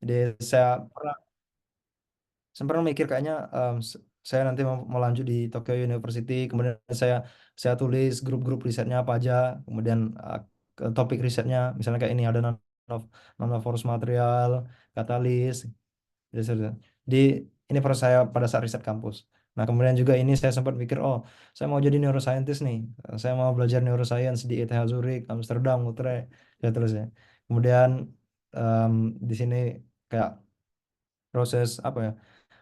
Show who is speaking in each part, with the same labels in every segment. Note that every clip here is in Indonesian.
Speaker 1: Jadi saya pernah sempat mikir kayaknya saya nanti mau lanjut di Tokyo University, kemudian saya tulis grup-grup risetnya apa aja, kemudian ke topik risetnya misalnya kayak ini ada nanoforce material, katalis, di ini proses saya pada saat riset kampus. Nah, kemudian juga ini saya sempat pikir, oh, saya mau jadi neuroscientist nih. Saya mau belajar neuroscience di ETH Zurich, Amsterdam, Utrecht, ya terus ya. Kemudian em, di sini kayak proses apa ya?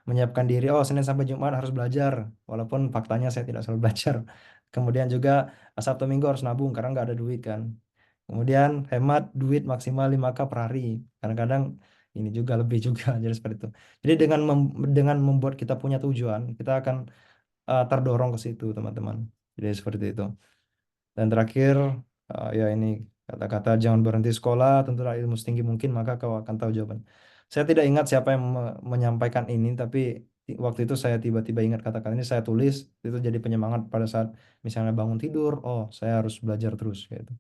Speaker 1: Menyiapkan diri, oh Senin sampai Jumat harus belajar, walaupun faktanya saya tidak selalu belajar. Kemudian juga Sabtu Minggu harus nabung karena nggak ada duit kan. Kemudian hemat duit maksimal 5K per hari. Kadang-kadang ini juga lebih juga jadi seperti itu. Jadi dengan membuat kita punya tujuan, kita akan terdorong ke situ, teman-teman. Jadi seperti itu. Dan terakhir, ya ini kata-kata jangan berhenti sekolah, tentulah ilmu setinggi mungkin, maka kau akan tahu jawaban. Saya tidak ingat siapa yang menyampaikan ini, tapi waktu itu saya tiba-tiba ingat kata-kata ini, saya tulis, itu jadi penyemangat pada saat misalnya bangun tidur, oh saya harus belajar terus, gitu.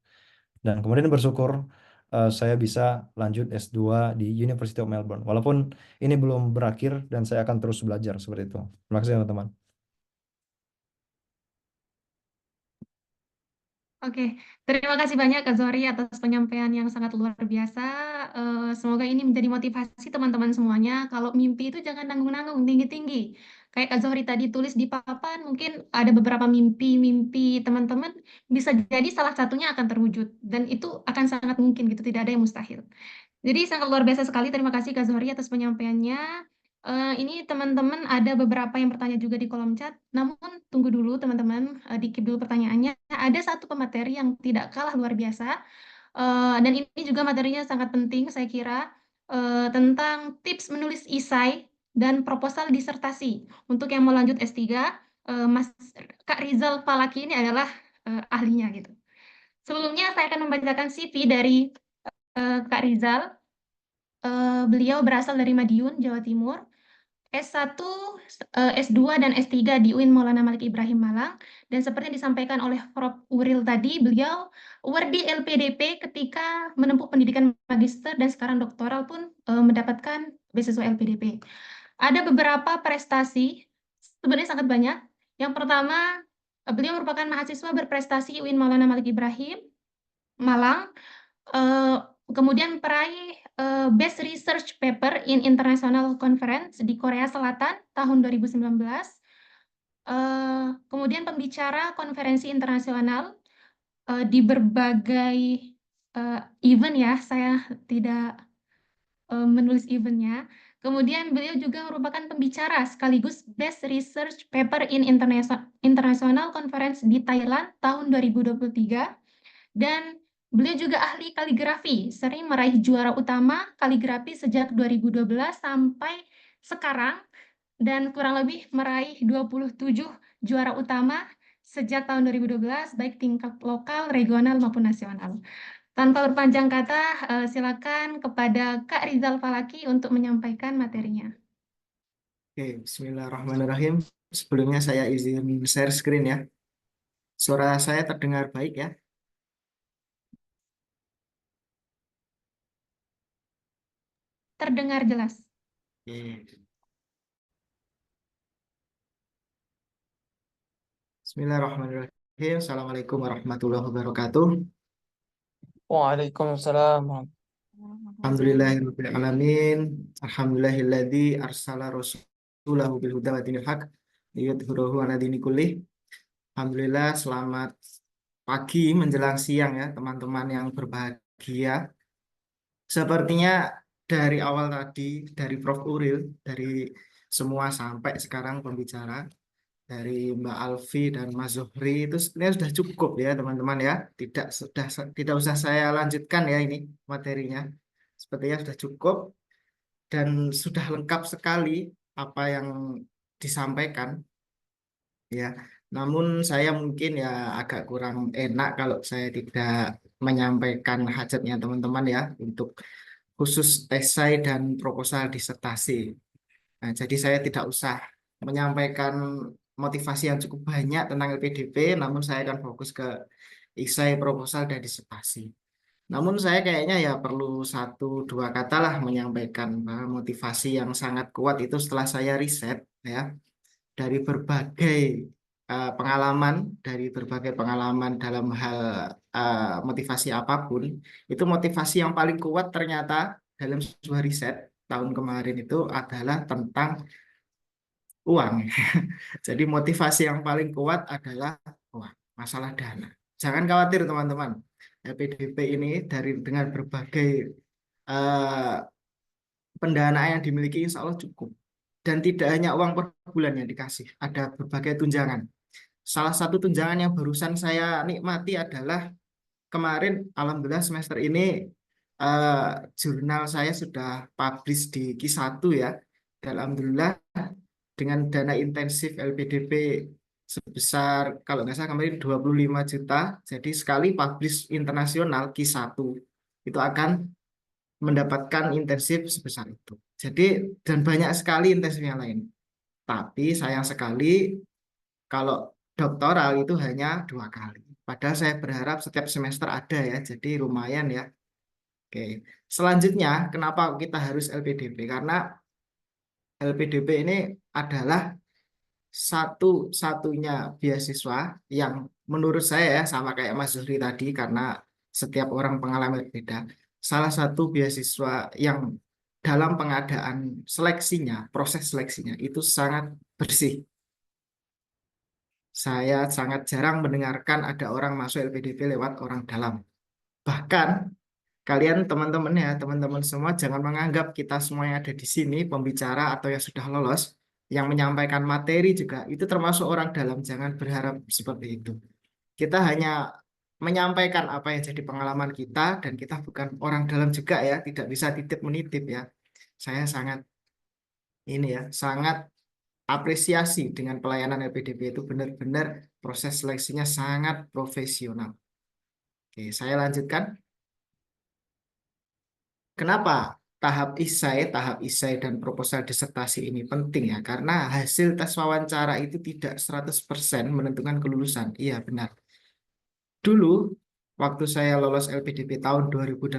Speaker 1: Dan kemudian bersyukur saya bisa lanjut S2 di University of Melbourne. Walaupun ini belum berakhir dan saya akan terus belajar seperti itu. Terima kasih teman-teman.
Speaker 2: Oke, terima kasih banyak Kak Zohri atas penyampaian yang sangat luar biasa. Semoga ini menjadi motivasi teman-teman semuanya. Kalau mimpi itu jangan nanggung-nanggung, tinggi-tinggi. Kayak Kak Zohri tadi tulis di papan, mungkin ada beberapa mimpi-mimpi teman-teman, bisa jadi salah satunya akan terwujud. Dan itu akan sangat mungkin gitu, tidak ada yang mustahil. Jadi sangat luar biasa sekali. Terima kasih Kak Zohri atas penyampaiannya. Ini teman-teman ada beberapa yang bertanya juga di kolom chat. Namun tunggu dulu teman-teman, di keep dulu pertanyaannya. Ada satu pemateri yang tidak kalah luar biasa. Dan ini juga materinya sangat penting saya kira, tentang tips menulis esai dan proposal disertasi. Untuk yang mau lanjut S3, Mas Kak Rizal Falaki ini adalah ahlinya gitu. Sebelumnya saya akan membacakan CV dari Kak Rizal. Beliau berasal dari Madiun, Jawa Timur. S1, S2, dan S3 di UIN Maulana Malik Ibrahim Malang. Dan seperti yang disampaikan oleh Prof. Uril tadi, beliau awardee LPDP ketika menempuh pendidikan magister dan sekarang doktoral pun mendapatkan beasiswa LPDP. Ada beberapa prestasi, sebenarnya sangat banyak. Yang pertama, beliau merupakan mahasiswa berprestasi UIN Maulana Malik Ibrahim Malang. Eh, Kemudian peraih Best Research Paper in International Conference di Korea Selatan tahun 2019. Kemudian pembicara konferensi internasional di berbagai event ya, saya tidak menulis eventnya. Kemudian beliau juga merupakan pembicara sekaligus Best Research Paper in International Conference di Thailand tahun 2023. Dan beliau juga ahli kaligrafi, sering meraih juara utama kaligrafi sejak 2012 sampai sekarang, dan kurang lebih meraih 27 juara utama sejak tahun 2012, baik tingkat lokal, regional, maupun nasional. Tanpa berpanjang kata, silakan kepada Kak Rizal Falaki untuk menyampaikan materinya.
Speaker 3: Oke, Bismillahirrahmanirrahim. Sebelumnya saya izin share screen ya. Suara saya terdengar baik ya.
Speaker 2: Terdengar jelas.
Speaker 3: Oke. Bismillahirrahmanirrahim. Assalamualaikum warahmatullahi wabarakatuh.
Speaker 4: Waalaikumsalam.
Speaker 3: Alhamdulillahirabbil alamin. Alhamdulillahilladzi arsala rasulahu bil huda wa dinil haq liyudhhirahu 'ala dini kullih. Alhamdulillah, selamat pagi menjelang siang ya teman-teman yang berbahagia. Sepertinya dari awal tadi, dari Prof. Uril, dari semua sampai sekarang pembicara, dari Mbak Alfi dan Mas Zohri itu sebenarnya sudah cukup ya teman-teman ya. Tidak usah saya lanjutkan ya ini materinya. Sepertinya sudah cukup dan sudah lengkap sekali apa yang disampaikan ya. Namun saya mungkin ya agak kurang enak kalau saya tidak menyampaikan hajatnya teman-teman ya untuk khusus esai dan proposal disertasi. Nah, jadi saya tidak usah menyampaikan motivasi yang cukup banyak tentang LPDP, namun saya akan fokus ke esai, proposal, dan disertasi. Namun saya kayaknya ya perlu satu dua kata lah menyampaikan bahwa motivasi yang sangat kuat itu setelah saya riset ya dari berbagai pengalaman, dari berbagai pengalaman dalam hal motivasi apapun, itu motivasi yang paling kuat ternyata dalam sebuah riset tahun kemarin itu adalah tentang uang. Jadi motivasi yang paling kuat adalah uang, masalah dana. Jangan khawatir teman-teman. LPDP ini dari dengan berbagai eh, pendanaan yang dimiliki insya Allah cukup. Dan tidak hanya uang per bulan yang dikasih, ada berbagai tunjangan. Salah satu tunjangan yang barusan saya nikmati adalah kemarin, alhamdulillah semester ini eh, jurnal saya sudah publish di Q1 ya. Dan alhamdulillah dengan dana intensif LPDP sebesar kalau nggak salah kemarin 25 juta. Jadi sekali publish internasional Q1 itu akan mendapatkan intensif sebesar itu. Jadi dan banyak sekali intensif yang lain. Tapi sayang sekali kalau doktoral itu hanya 2 kali. Padahal saya berharap setiap semester ada ya. Jadi lumayan ya. Oke. Selanjutnya, kenapa kita harus LPDP? Karena LPDP ini adalah satu-satunya beasiswa yang menurut saya ya, sama kayak Mas Zuhri tadi karena setiap orang pengalaman berbeda. Salah satu beasiswa yang dalam pengadaan seleksinya, proses seleksinya itu sangat bersih. Saya sangat jarang mendengarkan ada orang masuk LPDP lewat orang dalam. Bahkan kalian teman-teman ya, teman-teman semua jangan menganggap kita semua yang ada di sini, pembicara atau yang sudah lolos, yang menyampaikan materi juga, itu termasuk orang dalam. Jangan berharap seperti itu. Kita hanya menyampaikan apa yang jadi pengalaman kita, dan kita bukan orang dalam juga ya, tidak bisa titip menitip ya. Saya sangat ini ya, sangat apresiasi dengan pelayanan LPDP itu benar-benar proses seleksinya sangat profesional. Oke, saya lanjutkan. Kenapa tahap isai dan proposal disertasi ini penting ya? Karena hasil tes wawancara itu tidak 100% menentukan kelulusan. Iya, benar. Dulu, waktu saya lolos LPDP tahun 2018,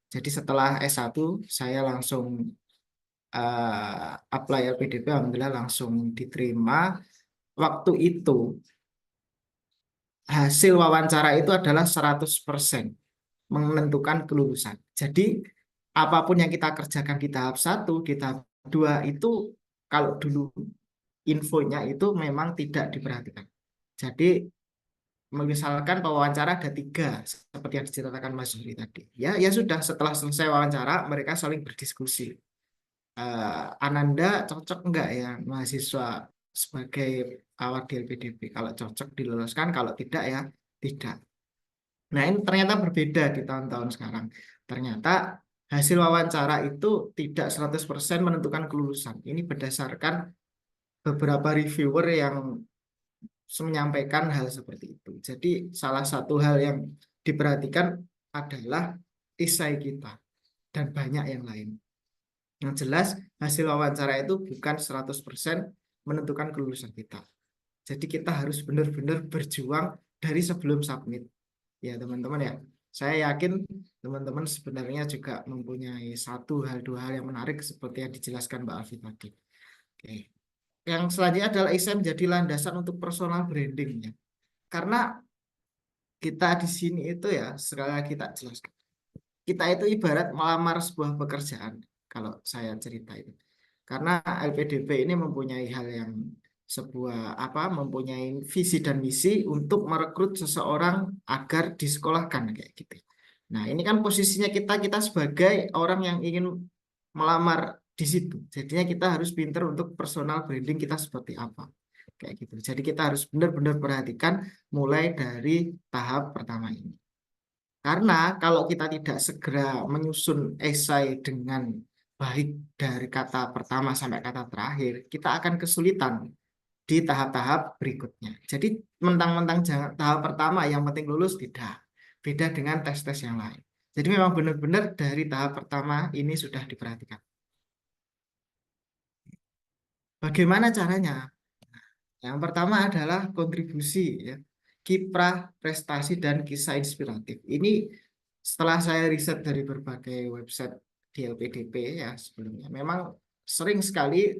Speaker 3: jadi setelah S1, saya langsung apply LPDP, alhamdulillah langsung diterima. Waktu itu, hasil wawancara itu adalah 100% menentukan kelulusan. Jadi apapun yang kita kerjakan di tahap 1, di tahap 2 itu kalau dulu infonya itu memang tidak diperhatikan. Jadi misalkan pewawancara ada 3 seperti yang diceritakan Mas Zuhri tadi. Ya, ya sudah setelah selesai wawancara mereka saling berdiskusi. Ananda cocok enggak ya mahasiswa sebagai awak di LPDP? Kalau cocok diloloskan, kalau tidak ya tidak. Nah, ini ternyata berbeda di tahun-tahun sekarang. Ternyata hasil wawancara itu tidak 100% menentukan kelulusan. Ini berdasarkan beberapa reviewer yang menyampaikan hal seperti itu. Jadi, salah satu hal yang diperhatikan adalah esai kita dan banyak yang lain. Yang jelas, hasil wawancara itu bukan 100% menentukan kelulusan kita. Jadi, kita harus benar-benar berjuang dari sebelum submit. Ya teman-teman ya, saya yakin teman-teman sebenarnya juga mempunyai satu hal dua hal yang menarik seperti yang dijelaskan Mbak Alfi tadi. Oke. Yang selanjutnya adalah essay menjadi landasan untuk personal branding ya. Karena kita di sini itu ya, sekali lagi kita jelaskan. Kita itu ibarat melamar sebuah pekerjaan kalau saya cerita itu. Karena LPDP ini mempunyai hal yang mempunyai visi dan misi untuk merekrut seseorang agar disekolahkan kayak gitu. Nah, ini kan posisinya kita sebagai orang yang ingin melamar di situ. Jadinya kita harus pinter untuk personal branding kita seperti apa. Kayak gitu. Jadi kita harus benar-benar perhatikan mulai dari tahap pertama ini. Karena kalau kita tidak segera menyusun esai dengan baik dari kata pertama sampai kata terakhir, kita akan kesulitan di tahap-tahap berikutnya. Jadi mentang-mentang jangan tahap pertama yang penting lulus tidak. Beda dengan tes-tes yang lain. Jadi memang benar-benar dari tahap pertama ini sudah diperhatikan. Bagaimana caranya? Yang pertama adalah kontribusi ya. Kiprah, prestasi dan kisah inspiratif. Ini setelah saya riset dari berbagai website di LPDP ya sebelumnya, memang sering sekali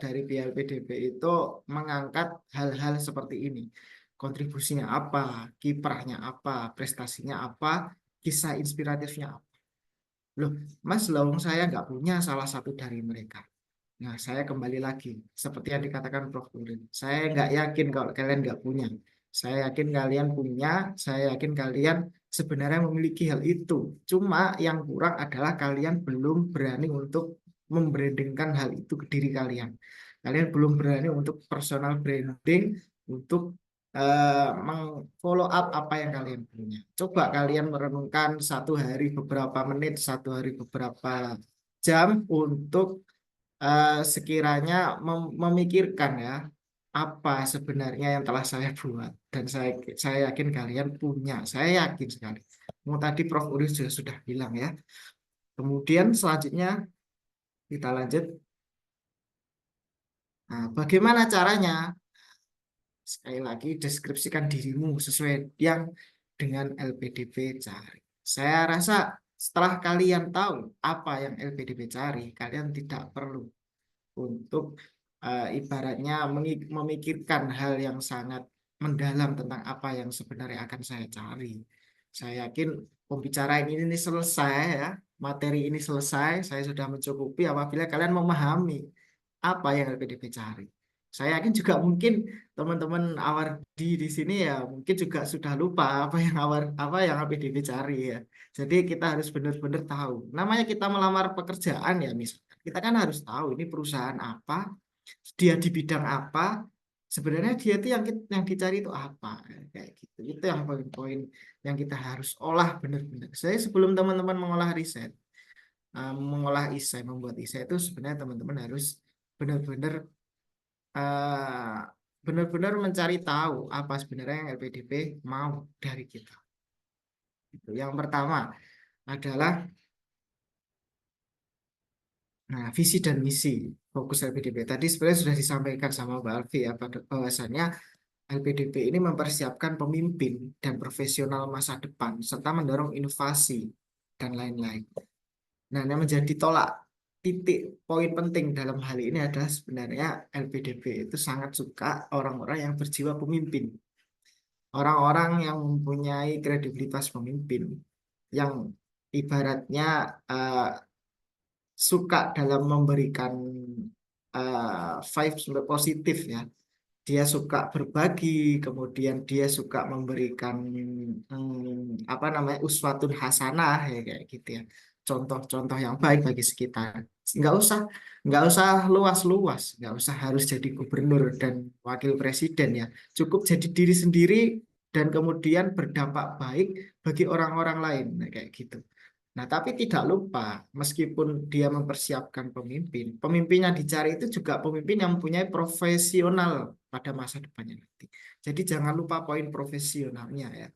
Speaker 3: dari PLPDP itu mengangkat hal-hal seperti ini. Kontribusinya apa, kiprahnya apa, prestasinya apa, kisah inspiratifnya apa. Loh, Mas Lawung saya nggak punya salah satu dari mereka. Nah, saya kembali lagi, seperti yang dikatakan Prof. Urin. Saya nggak yakin kalau kalian nggak punya. Saya yakin kalian punya, saya yakin kalian sebenarnya memiliki hal itu. Cuma yang kurang adalah kalian belum berani untuk membrandingkan hal itu ke diri kalian. Kalian belum berani untuk personal branding, untuk follow up apa yang kalian punya. Coba kalian merenungkan satu hari beberapa menit, satu hari beberapa jam untuk sekiranya memikirkan ya apa sebenarnya yang telah saya buat, dan saya yakin kalian punya, saya yakin sekali. Mau tadi Prof. Uri sudah bilang ya. Kemudian selanjutnya kita lanjut. Nah, bagaimana caranya? Sekali lagi deskripsikan dirimu sesuai yang dengan LPDP cari. Saya rasa setelah kalian tahu apa yang LPDP cari, kalian tidak perlu untuk ibaratnya memikirkan hal yang sangat mendalam tentang apa yang sebenarnya akan saya cari. Saya yakin pembicaraan ini selesai ya, materi ini selesai, saya sudah mencukupi apabila kalian memahami apa yang LPDP cari. Saya yakin juga mungkin teman-teman Awardi di sini ya mungkin juga sudah lupa apa yang LPDP cari ya. Jadi kita harus benar-benar tahu. Namanya kita melamar pekerjaan ya misalkan. Kita kan harus tahu ini perusahaan apa, dia di bidang apa, sebenarnya dia itu yang dicari itu apa, kayak gitu. Itu yang poin-poin yang kita harus olah benar-benar. Saya sebelum teman-teman mengolah riset, mengolah isai, membuat isai itu sebenarnya teman-teman harus benar-benar eh, benar-benar mencari tahu apa sebenarnya yang LPDP mau dari kita. Itu. Yang pertama adalah visi dan misi fokus LPDP. Tadi sebenarnya sudah disampaikan sama Mbak Alfi ya, bahwasannya LPDP ini mempersiapkan pemimpin dan profesional masa depan serta mendorong inovasi dan lain-lain. Nah, yang menjadi tolak titik poin penting dalam hal ini adalah sebenarnya LPDP itu sangat suka orang-orang yang berjiwa pemimpin. Orang-orang yang mempunyai kredibilitas pemimpin, yang ibaratnya uh, suka dalam memberikan vibes positif ya. Dia suka berbagi, kemudian dia suka memberikan apa namanya uswatun hasanah ya kayak gitu ya. Contoh-contoh yang baik bagi sekitar. Nggak usah nggak usah luas-luas, nggak usah harus jadi gubernur dan wakil presiden ya. Cukup jadi diri sendiri dan kemudian berdampak baik bagi orang-orang lain nah, kayak gitu. Nah, tapi tidak lupa, meskipun dia mempersiapkan pemimpin, pemimpin yang dicari itu juga pemimpin yang mempunyai profesional pada masa depannya nanti. Jadi jangan lupa poin profesionalnya ya.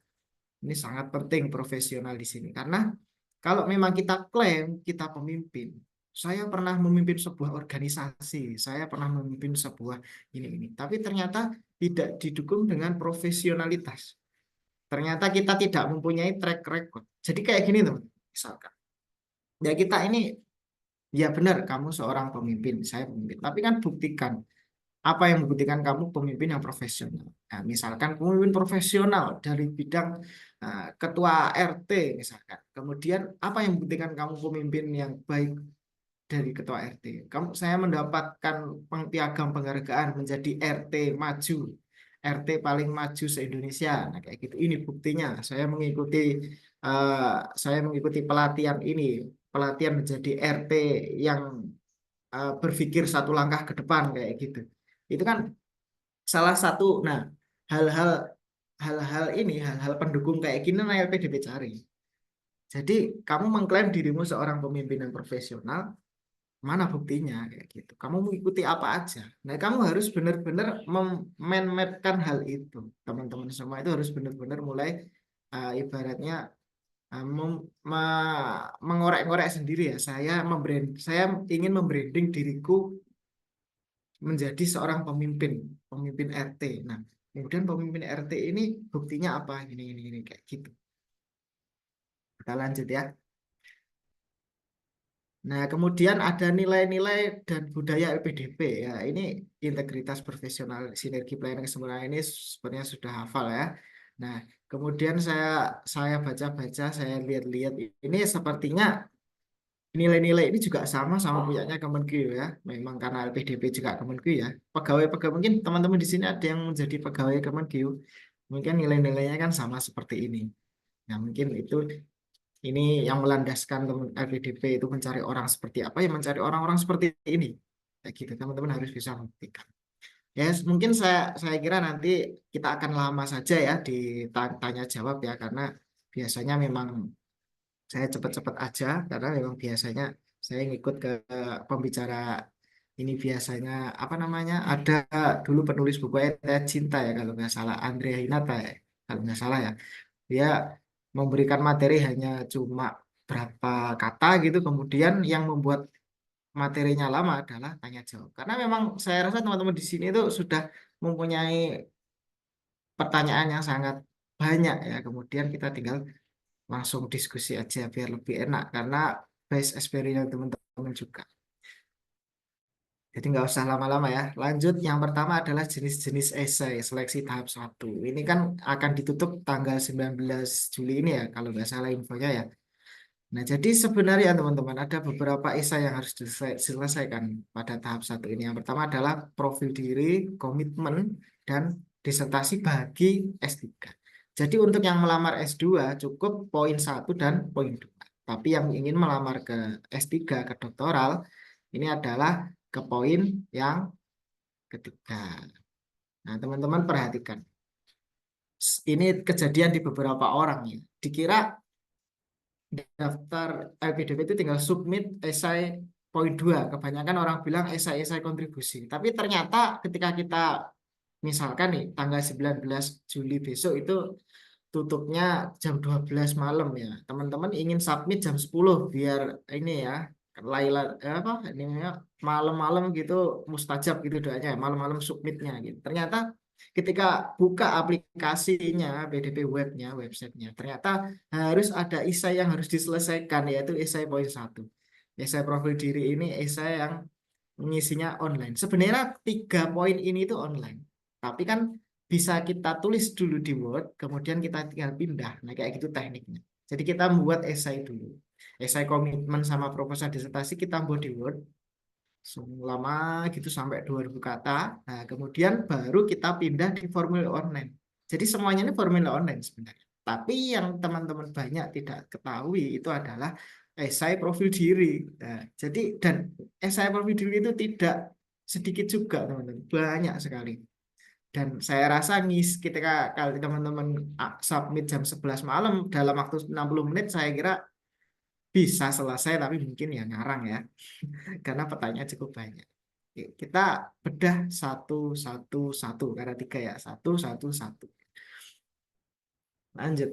Speaker 3: Ini sangat penting profesional di sini. Karena kalau memang kita klaim kita pemimpin, saya pernah memimpin sebuah organisasi, saya pernah memimpin sebuah ini. Tapi ternyata tidak didukung dengan profesionalitas. Ternyata kita tidak mempunyai track record. Jadi kayak gini teman, misalkan. Ya kita ini, ya benar kamu seorang pemimpin, saya pemimpin. Tapi kan buktikan, apa yang membuktikan kamu pemimpin yang profesional. Nah, misalkan pemimpin profesional dari bidang ketua RT misalkan. Kemudian apa yang membuktikan kamu pemimpin yang baik dari ketua RT? Saya mendapatkan piagam penghargaan menjadi RT maju. RT paling maju se-Indonesia. Nah, kayak gitu. Ini buktinya. Saya mengikuti pelatihan ini, pelatihan menjadi RT yang berpikir satu langkah ke depan kayak gitu. Itu kan salah satu. Nah, hal-hal hal-hal pendukung kayak gini nah LPDP cari. Jadi kamu mengklaim dirimu seorang pemimpin yang profesional, mana buktinya kayak gitu. Kamu mengikuti apa aja. Nah, kamu harus benar-benar mapkan hal itu. Teman-teman semua itu harus benar-benar mulai ibaratnya mengorek-ngorek sendiri ya. Saya ingin membranding diriku menjadi seorang pemimpin, pemimpin RT. Nah, kemudian pemimpin RT ini buktinya apa? Ini kayak gitu. Kita lanjut ya. Nah, kemudian ada nilai-nilai dan budaya LPDP ya. Ini integritas profesional, sinergi pelayanan kesempurnaan ini sebenarnya sudah hafal ya. Nah, kemudian saya baca-baca, saya lihat-lihat ini sepertinya nilai-nilai ini juga sama punyanya Kemenq ya. Memang karena LPDP juga Kemenq ya. Pegawai-pegawai mungkin teman-teman di sini ada yang menjadi pegawai Kemenq. Mungkin nilai-nilainya kan sama seperti ini. Nah, mungkin itu ini yang melandaskan LPDP itu mencari orang seperti apa ya, mencari orang-orang seperti ini. Kayak gitu, teman-teman harus bisa membuktikan. Ya, mungkin saya kira nanti kita akan lama saja ya di tanya jawab ya, karena biasanya memang saya cepat-cepat aja, karena memang biasanya saya ngikut ke pembicara ini biasanya apa namanya, ada dulu penulis buku Ayat Cinta ya kalau nggak salah, Andrea Hinata ya kalau nggak salah ya. Dia memberikan materi hanya cuma berapa kata gitu, kemudian yang membuat materinya lama adalah tanya jawab. Karena memang saya rasa teman-teman di sini itu sudah mempunyai pertanyaan yang sangat banyak ya. Kemudian kita tinggal langsung diskusi aja biar lebih enak karena base experience teman-teman juga. Jadi nggak usah lama-lama ya. Lanjut, yang pertama adalah jenis-jenis esai seleksi tahap 1. Ini kan akan ditutup tanggal 19 Juli ini ya, kalau nggak salah infonya ya. Nah, jadi sebenarnya teman-teman ada beberapa esai yang harus diselesaikan pada tahap 1 ini. Yang pertama adalah profil diri, komitmen, dan disertasi bagi S3. Jadi untuk yang melamar S2 cukup poin 1 dan poin 2. Tapi yang ingin melamar ke S3, ke doktoral, ini adalah ke poin yang ketiga. Nah, teman-teman perhatikan. Ini kejadian di beberapa orang ya. Dikira daftar LPDP itu tinggal submit esai poin 2. Kebanyakan orang bilang esai-esai kontribusi. Tapi ternyata ketika kita misalkan nih tanggal 19 Juli besok itu tutupnya jam 12 malam ya. Teman-teman ingin submit jam 10 biar ini ya Laila apa ini ya, malam-malam gitu mustajab gitu doanya, malam-malam submitnya gitu. Ternyata ketika buka aplikasinya PDP webnya, websitenya, ternyata harus ada esai yang harus diselesaikan yaitu esai poin 1. Esai profil diri ini esai yang mengisinya online. Sebenarnya 3 poin ini itu online. Tapi kan bisa kita tulis dulu di Word, kemudian kita tinggal pindah. Nah, kayak gitu tekniknya. Jadi kita membuat esai dulu. Esai komitmen sama proposal disertasi kita buat di Word. Lama gitu sampai 2000 kata. Nah, kemudian baru kita pindah di formulir online. Jadi semuanya ini formulir online sebenarnya. Tapi yang teman-teman banyak tidak ketahui itu adalah esai profil diri. Nah, jadi dan esai profil diri itu tidak sedikit juga teman-teman, banyak sekali. Dan saya rasa ketika kali teman-teman submit jam 11 malam dalam waktu 60 menit saya kira bisa selesai, tapi mungkin ya ngarang ya. Karena pertanyaan cukup banyak. Oke, kita bedah satu karena 3 ya, satu. Lanjut.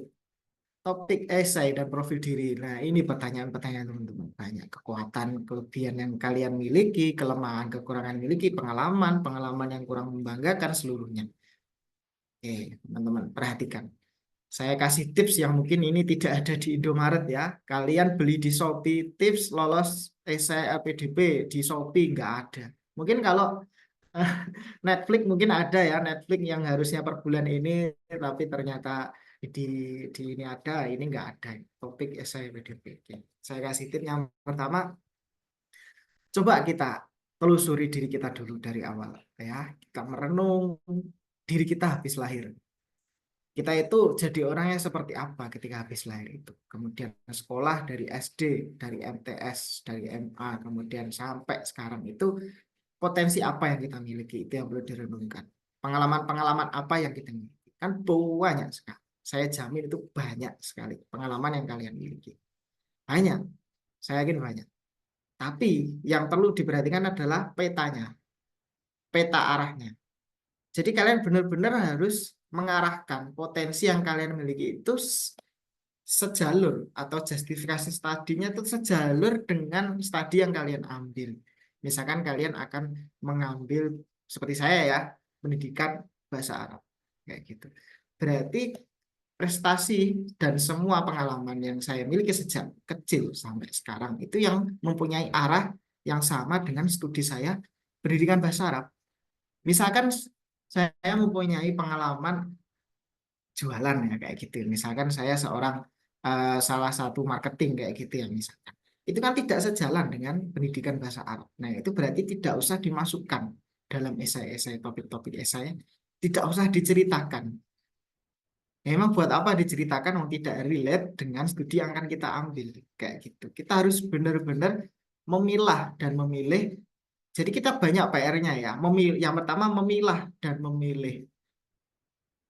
Speaker 3: Topik esai dan profil diri. Nah, ini pertanyaan-pertanyaan teman-teman. Banyak kekuatan, kelebihan yang kalian miliki, kelemahan, kekurangan miliki, pengalaman yang kurang membanggakan seluruhnya. Oke, teman-teman, perhatikan. Saya kasih tips yang mungkin ini tidak ada di Indomaret ya. Kalian beli di Shopee, tips lolos esai LPDP di Shopee nggak ada. Mungkin kalau Netflix mungkin ada ya, Netflix yang harusnya per bulan ini, tapi ternyata di ini ada, ini nggak ada. Topik esai LPDP. Oke. Saya kasih tips yang pertama, coba kita telusuri diri kita dulu dari awal ya. Kita merenung diri kita habis lahir. Kita itu jadi orang yang seperti apa ketika habis lahir itu. Kemudian sekolah dari SD, dari MTS, dari MA, kemudian sampai sekarang itu potensi apa yang kita miliki, itu yang perlu direnungkan. Pengalaman-pengalaman apa yang kita miliki. Kan banyak sekali. Saya jamin itu banyak sekali pengalaman yang kalian miliki. Banyak. Saya yakin banyak. Tapi yang perlu diperhatikan adalah petanya. Peta arahnya. Jadi kalian benar-benar harus mengarahkan potensi yang kalian miliki itu sejalur atau justifikasi studinya itu sejalur dengan studi yang kalian ambil. Misalkan kalian akan mengambil seperti saya ya, pendidikan bahasa Arab kayak gitu. Berarti prestasi dan semua pengalaman yang saya miliki sejak kecil sampai sekarang itu yang mempunyai arah yang sama dengan studi saya pendidikan bahasa Arab. Misalkan saya mempunyai pengalaman jualan ya kayak gitu. Misalkan saya seorang salah satu marketing kayak gitu ya misalkan. Itu kan tidak sejalan dengan pendidikan bahasa Arab. Nah, itu berarti tidak usah dimasukkan dalam esai-esai topik-topik esai, tidak usah diceritakan. Memang buat apa diceritakan yang tidak relate dengan studi yang akan kita ambil kayak gitu. Kita harus benar-benar memilah dan memilih. Jadi kita banyak PR-nya ya. Yang pertama memilah dan memilih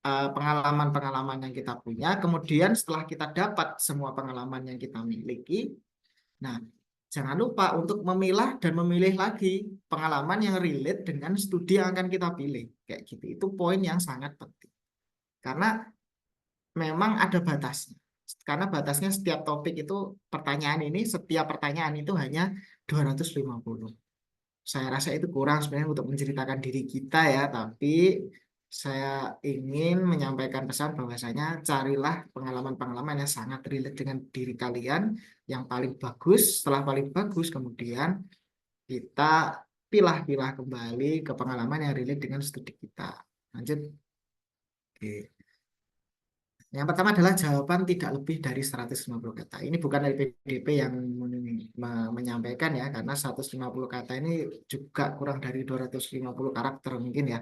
Speaker 3: pengalaman-pengalaman yang kita punya. Kemudian setelah kita dapat semua pengalaman yang kita miliki, nah jangan lupa untuk memilah dan memilih lagi pengalaman yang relate dengan studi yang akan kita pilih. Kayak gitu. Itu poin yang sangat penting. Karena memang ada batasnya. Karena batasnya setiap topik itu setiap pertanyaan itu hanya 250. Saya rasa itu kurang sebenarnya untuk menceritakan diri kita ya, tapi saya ingin menyampaikan pesan bahwasanya carilah pengalaman-pengalaman yang sangat relate dengan diri kalian yang paling bagus. Setelah paling bagus, kemudian kita pilah-pilah kembali ke pengalaman yang relate dengan studi kita. Lanjut. Oke. Yang pertama adalah jawaban tidak lebih dari 150 kata. Ini bukan dari PDP yang menyampaikan ya, karena 150 kata ini juga kurang dari 250 karakter mungkin ya.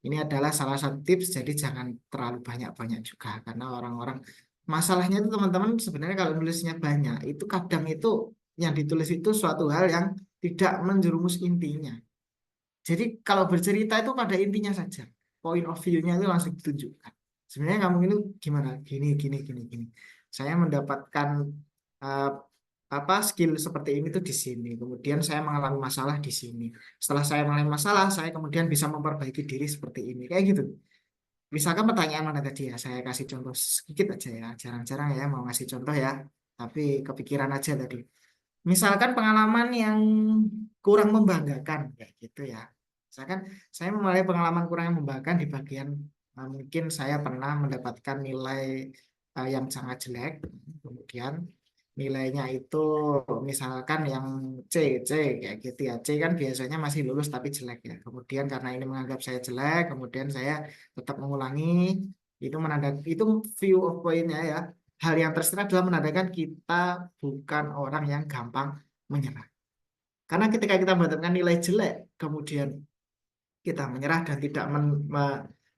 Speaker 3: Ini adalah salah satu tips, jadi jangan terlalu banyak-banyak juga. Karena orang-orang, masalahnya itu teman-teman sebenarnya kalau nulisnya banyak, itu kadang itu yang ditulis itu suatu hal yang tidak menjerumus intinya. Jadi kalau bercerita itu pada intinya saja. Point of view-nya itu langsung ditunjukkan. Sebenarnya kamu ini gimana? Gini, gini, gini, gini. Saya mendapatkan uh, skill seperti ini tuh di sini. Kemudian saya mengalami masalah di sini. Setelah saya mengalami masalah, saya kemudian bisa memperbaiki diri seperti ini. Kayak gitu. Misalkan pertanyaan mana tadi ya? Saya kasih contoh sedikit aja ya. Jarang-jarang ya mau ngasih contoh ya. Tapi kepikiran aja tadi. Misalkan pengalaman yang kurang membanggakan kayak gitu ya. Misalkan saya memulai pengalaman kurang membanggakan di bagian mungkin saya pernah mendapatkan nilai yang sangat jelek, kemudian nilainya itu misalkan yang C kayak gitu ya. C kan biasanya masih lulus tapi jelek ya. Kemudian karena ini menganggap saya jelek, kemudian saya tetap mengulangi. Itu view of point-nya ya. Hal yang tersirat adalah menandakan kita bukan orang yang gampang menyerah. Karena ketika kita mendapatkan nilai jelek, kemudian kita menyerah dan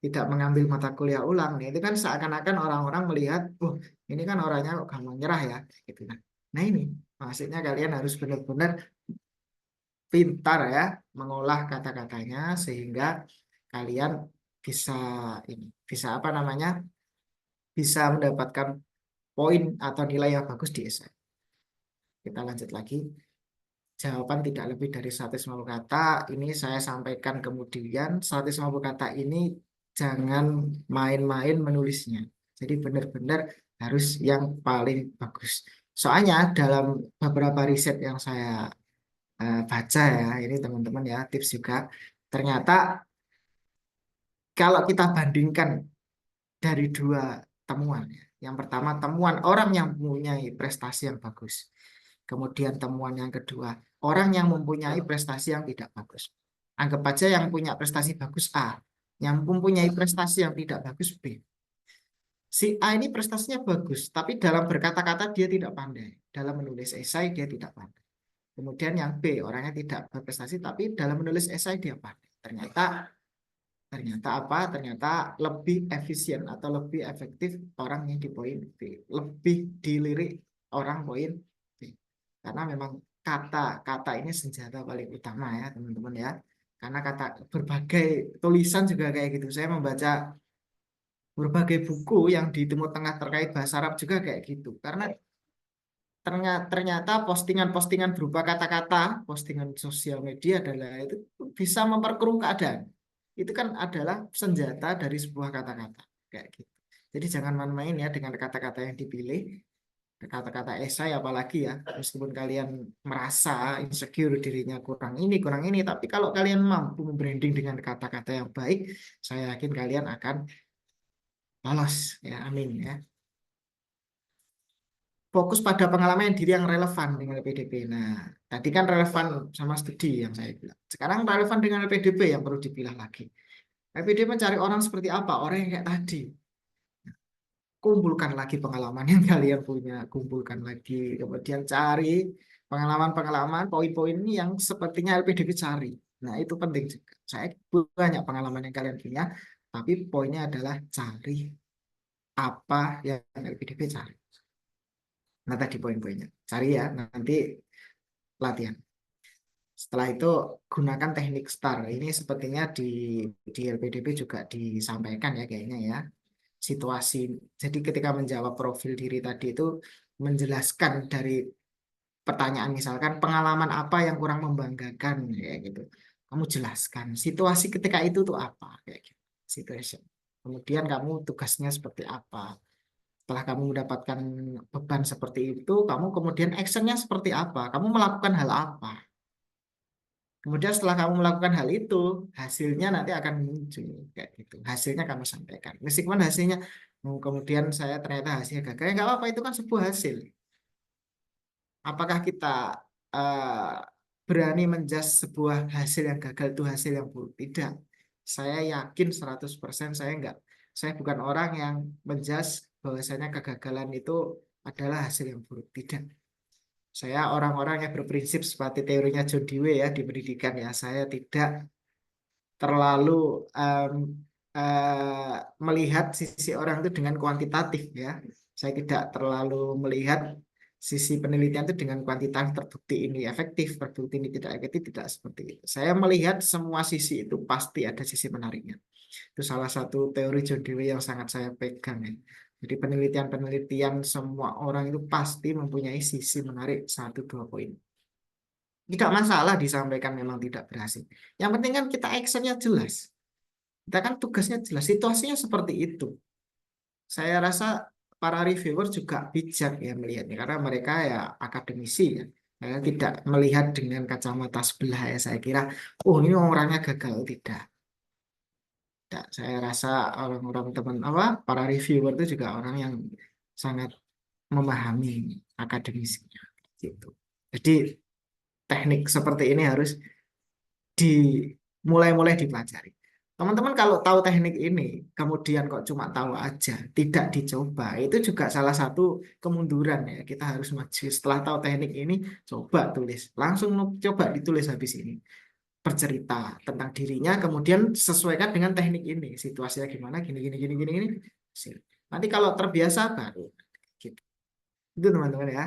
Speaker 3: tidak mengambil mata kuliah ulang, itu kan seakan-akan orang-orang melihat, oh ini kan orangnya kok gampang nyerah ya, gitu kan. Nah ini maksudnya kalian harus benar-benar pintar ya mengolah kata-katanya sehingga kalian bisa bisa apa namanya, bisa mendapatkan poin atau nilai yang bagus di esai. Kita lanjut lagi. Jawaban tidak lebih dari 150 kata. Ini saya sampaikan kemudian 150 kata ini jangan main-main menulisnya. Jadi benar-benar harus yang paling bagus. Soalnya dalam beberapa riset yang saya baca ya, ini teman-teman ya, tips juga. Ternyata kalau kita bandingkan dari dua temuan, ya. Yang pertama temuan orang yang mempunyai prestasi yang bagus. Kemudian temuan yang kedua, orang yang mempunyai prestasi yang tidak bagus. Anggap aja yang punya prestasi bagus A, yang mempunyai prestasi yang tidak bagus B. Si A ini prestasinya bagus, tapi dalam berkata-kata dia tidak pandai. Dalam menulis esai dia tidak pandai. Kemudian yang B, orangnya tidak berprestasi, tapi dalam menulis esai dia pandai. Ternyata apa? Ternyata lebih efisien atau lebih efektif orang yang di poin B. Lebih dilirik orang poin B. Karena memang kata-kata ini senjata paling utama ya teman-teman ya. Karena kata berbagai tulisan juga kayak gitu. Saya membaca berbagai buku yang di Timur Tengah terkait bahasa Arab juga kayak gitu. Karena ternyata postingan-postingan berupa kata-kata, postingan sosial media adalah itu bisa memperkeruh keadaan. Itu kan adalah senjata dari sebuah kata-kata kayak gitu. Jadi jangan main-main ya dengan kata-kata yang dipilih, kata-kata esai apalagi ya. Meskipun kalian merasa insecure dirinya kurang ini, tapi kalau kalian mampu membranding dengan kata-kata yang baik, saya yakin kalian akan lolos ya, amin ya. Fokus pada pengalaman diri yang relevan dengan LPDP. Nah, tadi kan relevan sama studi yang saya bilang. Sekarang relevan dengan LPDP yang perlu dipilah lagi. LPDP mencari orang seperti apa? Orang yang kayak tadi. Kumpulkan lagi pengalaman yang kalian punya, kumpulkan lagi, kemudian cari pengalaman-pengalaman, poin-poin yang sepertinya LPDP cari. Nah, itu penting juga. Saya banyak pengalaman yang kalian punya, tapi poinnya adalah cari apa yang LPDP cari. Nah, tadi poin-poinnya. Cari ya, nanti latihan. Setelah itu gunakan teknik STAR. Ini sepertinya di LPDP juga disampaikan ya kayaknya ya. Situasi. Jadi ketika menjawab profil diri tadi itu menjelaskan dari pertanyaan misalkan pengalaman apa yang kurang membanggakan kayak gitu. Kamu jelaskan situasi ketika itu tuh apa kayak gitu. Situation. Kemudian kamu tugasnya seperti apa. Setelah kamu mendapatkan beban seperti itu, kamu kemudian actionnya seperti apa? Kamu melakukan hal apa? Kemudian setelah kamu melakukan hal itu, hasilnya nanti akan muncul kayak gitu. Hasilnya kamu sampaikan. Meskipun hasilnya kemudian saya ternyata hasilnya gagal, ya nggak apa-apa, itu kan sebuah hasil. Apakah kita eh, berani menjudge sebuah hasil yang gagal itu hasil yang buruk? Tidak. Saya yakin 100% saya enggak. Saya bukan orang yang menjudge bahwasanya kegagalan itu adalah hasil yang buruk. Tidak. Saya orang-orang yang berprinsip seperti teorinya John Dewey ya di pendidikan ya. Saya tidak terlalu em, melihat sisi orang itu dengan kuantitatif ya. Saya tidak terlalu melihat sisi penelitian itu dengan kuantitas terbukti ini efektif, terbukti ini tidak efektif, tidak seperti itu. Saya melihat semua sisi itu pasti ada sisi menariknya. Itu salah satu teori John Dewey yang sangat saya pegang ya. Jadi penelitian-penelitian semua orang itu pasti mempunyai sisi menarik satu dua poin. Tidak masalah disampaikan memang tidak berhasil. Yang penting kan kita actionnya jelas. Kita kan tugasnya jelas. Situasinya seperti itu. Saya rasa para reviewer juga bijak ya melihatnya. Karena mereka ya akademisi ya. Saya tidak melihat dengan kacamata sebelah ya. Saya kira, oh ini orangnya gagal. Tidak. Tidak. Saya rasa orang-orang teman apa para reviewer itu juga orang yang sangat memahami akademisinya. Gitu. Jadi teknik seperti ini harus dimulai-mulai dipelajari. Teman-teman kalau tahu teknik ini, kemudian kok cuma tahu aja, tidak dicoba, itu juga salah satu kemunduran ya. Kita harus maju. Setelah tahu teknik ini, coba tulis. Langsung coba ditulis habis ini. Bercerita tentang dirinya, kemudian sesuaikan dengan teknik ini. Situasinya gimana, gini, gini, gini, gini, gini. Nanti kalau terbiasa baru. Gitu. Itu teman-teman ya.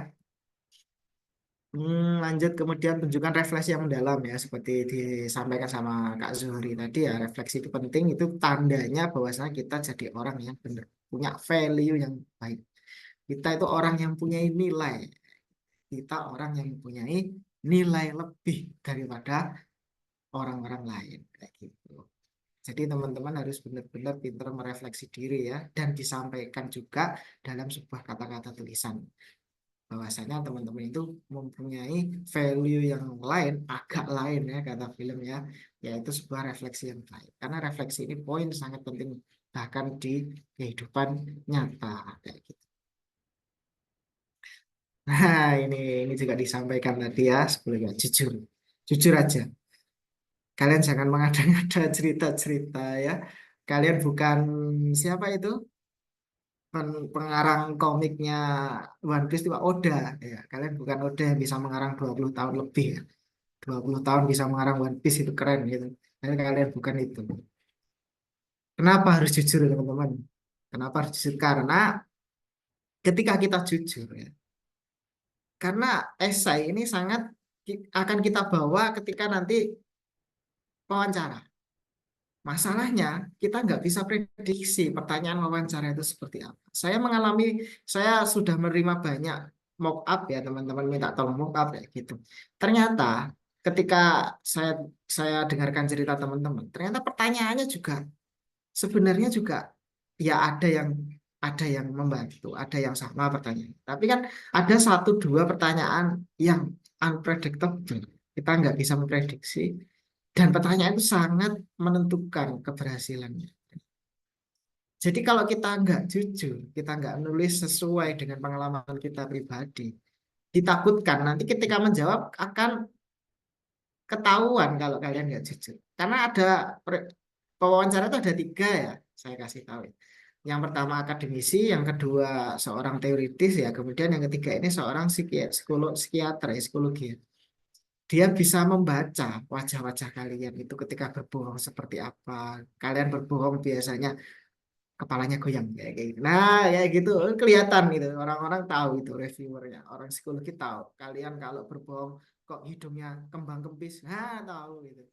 Speaker 3: Lanjut kemudian tunjukkan refleksi yang mendalam ya seperti disampaikan sama Kak Zuhri tadi ya, refleksi itu penting, itu tandanya bahwasanya kita jadi orang yang benar punya value yang baik, kita itu orang yang punya nilai, kita orang yang mempunyai nilai lebih daripada orang-orang lain kayak gitu. Jadi teman-teman harus benar-benar pintar merefleksi diri ya, dan disampaikan juga dalam sebuah kata-kata tulisan bahwasanya teman-teman itu mempunyai value yang lain, agak lain ya kata film ya, yaitu sebuah refleksi yang baik. Karena refleksi ini poin sangat penting bahkan di kehidupan nyata kayak gitu. Nah, ini juga disampaikan tadi ya, sebelumnya jujur. Jujur aja. Kalian jangan mengada-ngada cerita-cerita ya. Kalian bukan siapa itu? Pengarang komiknya One Piece itu Pak Oda ya. Kalian bukan Oda yang bisa mengarang 20 tahun lebih ya. 20 tahun bisa mengarang One Piece itu keren gitu. Tapi kalian bukan itu. Kenapa harus jujur teman-teman? Kenapa harus jujur? Karena ketika kita jujur ya. Karena esai ini sangat akan kita bawa ketika nanti wawancara. Masalahnya, kita nggak bisa prediksi pertanyaan wawancara itu seperti apa. Saya sudah menerima banyak mock up ya, teman-teman minta tolong mock up ya gitu. Ternyata ketika saya saya dengarkan cerita teman-teman, ternyata pertanyaannya juga sebenarnya juga ya ada yang membantu, ada yang sama pertanyaan. Tapi kan ada satu dua pertanyaan yang unpredictable. Kita nggak bisa memprediksi. Dan pertanyaan itu sangat menentukan keberhasilannya. Jadi kalau kita nggak jujur, kita nggak nulis sesuai dengan pengalaman kita pribadi, ditakutkan nanti ketika menjawab akan ketahuan kalau kalian nggak jujur. Karena ada pewawancara itu ada 3 ya, saya kasih tahu. Yang pertama akademisi, yang kedua seorang teoritis ya, kemudian yang ketiga ini seorang psikiater ya, psikologi. Dia bisa membaca wajah-wajah kalian itu ketika berbohong seperti apa. Kalian berbohong biasanya kepalanya goyang kayak gitu. Nah, kayak gitu kelihatan gitu. Orang-orang tahu itu reviewernya. Orang psikologi tahu. Kalian kalau berbohong kok hidungnya kembang kempis. Nah, tahu gitu.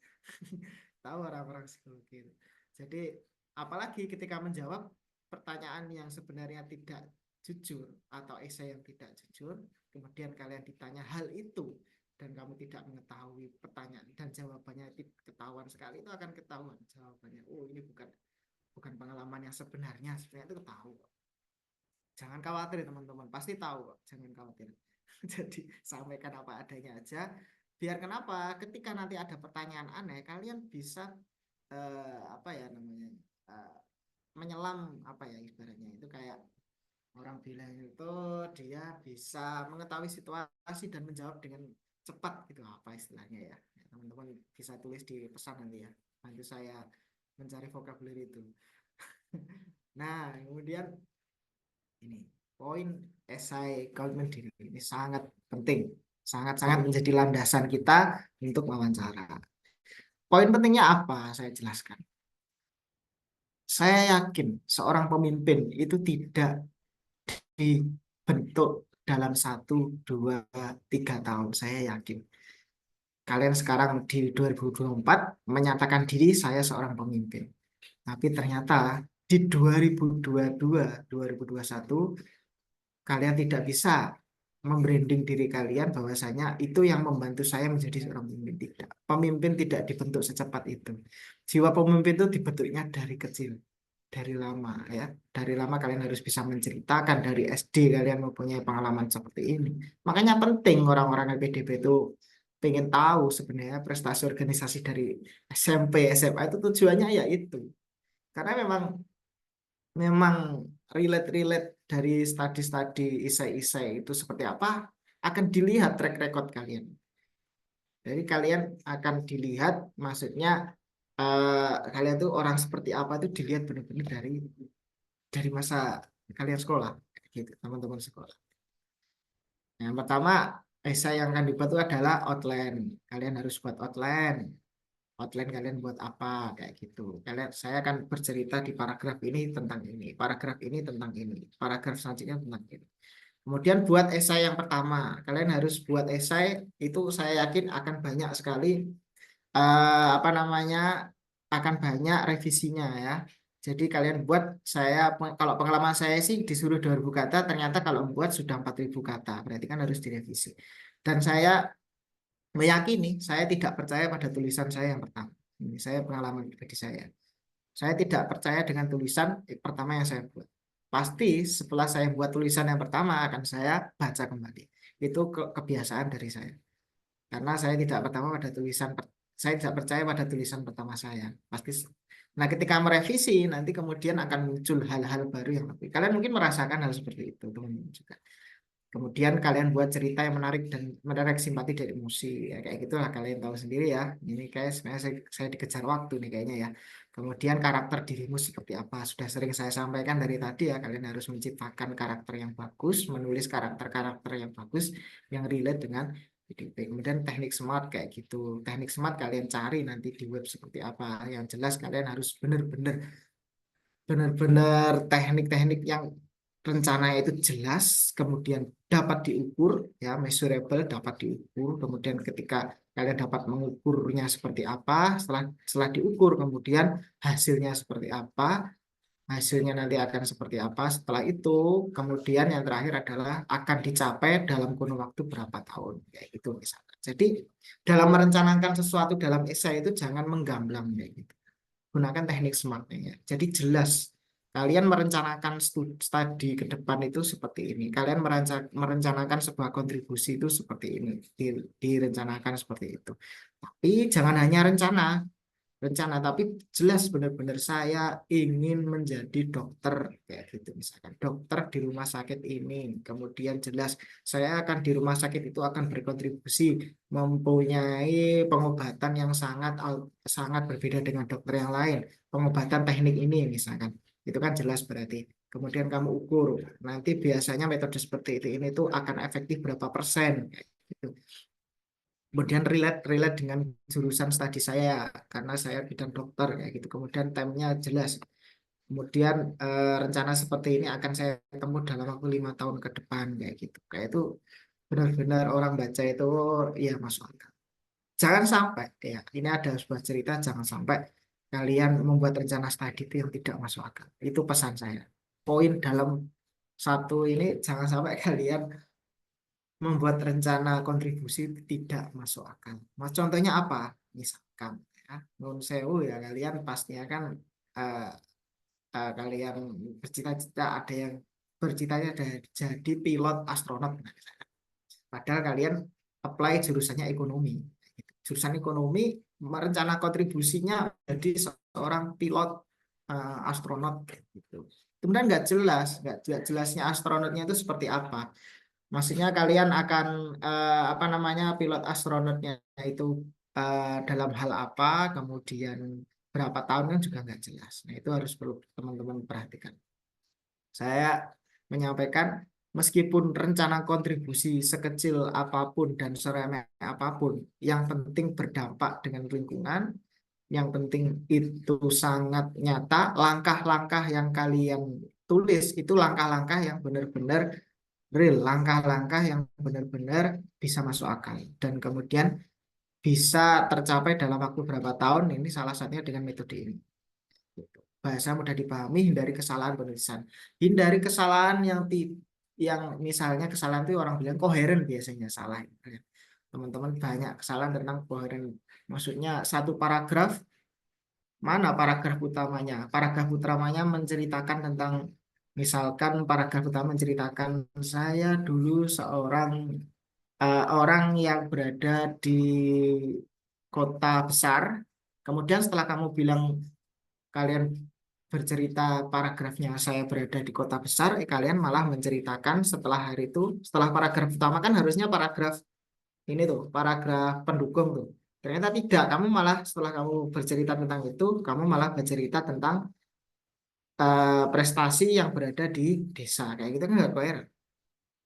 Speaker 3: Tahu orang-orang psikologi itu. Jadi, apalagi ketika menjawab pertanyaan yang sebenarnya tidak jujur atau esai yang tidak jujur, kemudian kalian ditanya hal itu dan kamu tidak mengetahui pertanyaan dan jawabannya ketahuan sekali, itu akan ketahuan jawabannya. Oh, ini bukan pengalaman yang sebenarnya itu tahu. Jangan khawatir teman-teman, pasti tahu kok. Jangan khawatir. Jadi sampaikan apa adanya aja. Biar kenapa? Ketika nanti ada pertanyaan aneh, kalian bisa apa ya namanya menyelam apa ya ibaratnya itu kayak orang bilang itu dia bisa mengetahui situasi dan menjawab dengan cepat gitu apa istilahnya ya. Teman-teman bisa tulis di pesan nanti ya. Bantu saya mencari vocabulary itu. Nah, kemudian ini poin esai Goldman diri ini sangat penting, sangat-sangat menjadi landasan kita untuk wawancara. Poin pentingnya apa? Saya jelaskan. Saya yakin seorang pemimpin itu tidak dibentuk dalam 1, 2, 3 tahun. Saya yakin. Kalian sekarang di 2024 menyatakan diri saya seorang pemimpin. Tapi ternyata di 2022, 2021 kalian tidak bisa membranding diri kalian bahwasanya itu yang membantu saya menjadi seorang pemimpin. Tidak. Pemimpin tidak dibentuk secepat itu. Jiwa pemimpin itu dibentuknya dari kecil, dari lama ya. Dari lama kalian harus bisa menceritakan dari SD kalian mempunyai pengalaman seperti ini. Makanya penting orang-orang LPDP itu pengen tahu sebenarnya prestasi organisasi dari SMP, SMA itu tujuannya ya itu. Karena memang relate dari studi-studi isai-isai itu seperti apa akan dilihat track record kalian. Jadi kalian akan dilihat maksudnya kalian tuh orang seperti apa itu dilihat benar-benar dari masa kalian sekolah gitu teman-teman sekolah. Yang pertama esai yang akan dibuat itu adalah outline. Kalian harus buat outline kalian buat apa kayak gitu. Saya akan bercerita di paragraf ini tentang ini, paragraf ini tentang ini, paragraf selanjutnya tentang ini. Kemudian buat esai yang pertama, kalian harus buat esai itu saya yakin akan banyak sekali apa namanya akan banyak revisinya ya. Jadi kalian buat kalau pengalaman saya sih disuruh 2000 kata, ternyata kalau membuat sudah 4000 kata, berarti kan harus direvisi. Dan saya meyakini saya tidak percaya pada tulisan saya yang pertama. Ini saya pengalaman pribadi saya. Saya tidak percaya dengan tulisan pertama yang saya buat. Pasti setelah saya buat tulisan yang pertama akan saya baca kembali. Itu kebiasaan dari saya. Karena saya tidak percaya pada tulisan pertama saya. Pasti. Nah, ketika merevisi nanti kemudian akan muncul hal-hal baru yang lebih. Kalian mungkin merasakan hal seperti itu, teman-teman juga. Kemudian kalian buat cerita yang menarik dan menarik simpati dan emosi. Ya, kayak gitulah kalian tahu sendiri ya. Ini kayak sebenarnya saya dikejar waktu nih kayaknya ya. Kemudian karakter dirimu seperti apa? Sudah sering saya sampaikan dari tadi ya. Kalian harus menciptakan karakter yang bagus, menulis karakter-karakter yang bagus, yang relate dengan PDP. Kemudian teknik smart kayak gitu. Teknik smart kalian cari nanti di web seperti apa. Yang jelas kalian harus benar-benar teknik-teknik yang rencananya itu jelas, kemudian dapat diukur, ya measurable, dapat diukur, kemudian ketika kalian dapat mengukurnya seperti apa, setelah diukur, kemudian hasilnya seperti apa, hasilnya nanti akan seperti apa, setelah itu, kemudian yang terakhir adalah akan dicapai dalam kurun waktu berapa tahun, kayak gitu misalnya. Jadi dalam merencanakan sesuatu dalam esai itu jangan menggamblang kayak gitu. Gunakan teknik SMART-nya ya. Jadi jelas kalian merencanakan studi ke depan itu seperti ini. Kalian merencanakan sebuah kontribusi itu seperti ini. Direncanakan seperti itu. Tapi jangan hanya rencana. rencana, tapi jelas benar-benar saya ingin menjadi dokter kayak gitu, misalkan dokter di rumah sakit ini, kemudian jelas saya akan di rumah sakit itu akan berkontribusi mempunyai pengobatan yang sangat berbeda dengan dokter yang lain, pengobatan teknik ini misalkan, itu kan jelas berarti. Kemudian kamu ukur nanti biasanya metode seperti ini tuh akan efektif berapa persen gitu. Kemudian relate dengan jurusan studi saya karena saya bidang dokter kayak gitu. Kemudian time-nya jelas. Kemudian rencana seperti ini akan saya tempuh dalam waktu 5 tahun ke depan kayak gitu. Kayak itu benar-benar orang baca itu ya masuk akal. Jangan sampai ya ini ada sebuah cerita, jangan sampai kalian membuat rencana studi itu yang tidak masuk akal. Itu pesan saya. Poin dalam satu ini jangan sampai kalian membuat rencana kontribusi tidak masuk akal. Mas contohnya apa? Misalkan ya, nun sewu ya kalian pastinya kan eh, kalian bercita-cita, ada yang bercita-cita jadi pilot astronot. Padahal kalian apply jurusannya ekonomi. Jurusan ekonomi merencana kontribusinya jadi seorang pilot astronot gitu. Kemudian nggak jelasnya astronotnya itu seperti apa. Maksudnya kalian akan apa namanya pilot astronotnya itu dalam hal apa, kemudian berapa tahun kan juga nggak jelas. Nah itu harus perlu teman-teman perhatikan. Saya menyampaikan meskipun rencana kontribusi sekecil apapun dan seremeh apapun, yang penting berdampak dengan lingkungan, yang penting itu sangat nyata, langkah-langkah yang kalian tulis itu langkah-langkah yang benar-benar real, langkah-langkah yang benar-benar bisa masuk akal dan kemudian bisa tercapai dalam waktu berapa tahun, ini salah satunya dengan metode ini. Bahasa mudah dipahami, hindari kesalahan penulisan, hindari kesalahan yang misalnya kesalahan itu orang bilang koheren biasanya salah. Teman-teman banyak kesalahan tentang koheren, maksudnya satu paragraf, mana paragraf utamanya? Paragraf utamanya menceritakan tentang, misalkan paragraf utama menceritakan saya dulu seorang orang yang berada di kota besar. Kemudian setelah kamu bilang kalian bercerita paragrafnya saya berada di kota besar, kalian malah menceritakan setelah hari itu, setelah paragraf utama kan harusnya paragraf ini tuh, paragraf pendukung tuh. Ternyata tidak, kamu malah setelah kamu bercerita tentang itu, kamu malah bercerita tentang prestasi yang berada di desa. Kayak gitu kan nggak fair.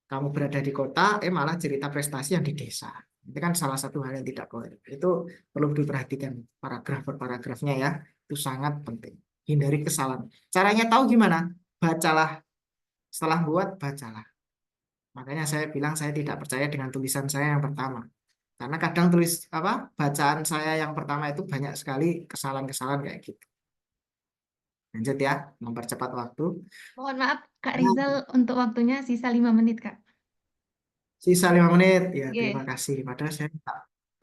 Speaker 3: Kamu berada di kota, malah cerita prestasi yang di desa. Itu kan salah satu hal yang tidak koher. Itu perlu diperhatikan paragraf per paragrafnya ya. Itu sangat penting. Hindari kesalahan. Caranya tahu gimana? Bacalah. Setelah buat, bacalah. Makanya saya bilang saya tidak percaya dengan tulisan saya yang pertama. Karena kadang bacaan saya yang pertama itu banyak sekali kesalahan-kesalahan kayak gitu. Lanjut ya, mempercepat waktu.
Speaker 2: Mohon maaf, Kak Rizal, untuk waktunya sisa 5 menit, Kak.
Speaker 3: Sisa 5 menit. Ya, terima
Speaker 2: Oke.
Speaker 3: kasih. Padahal saya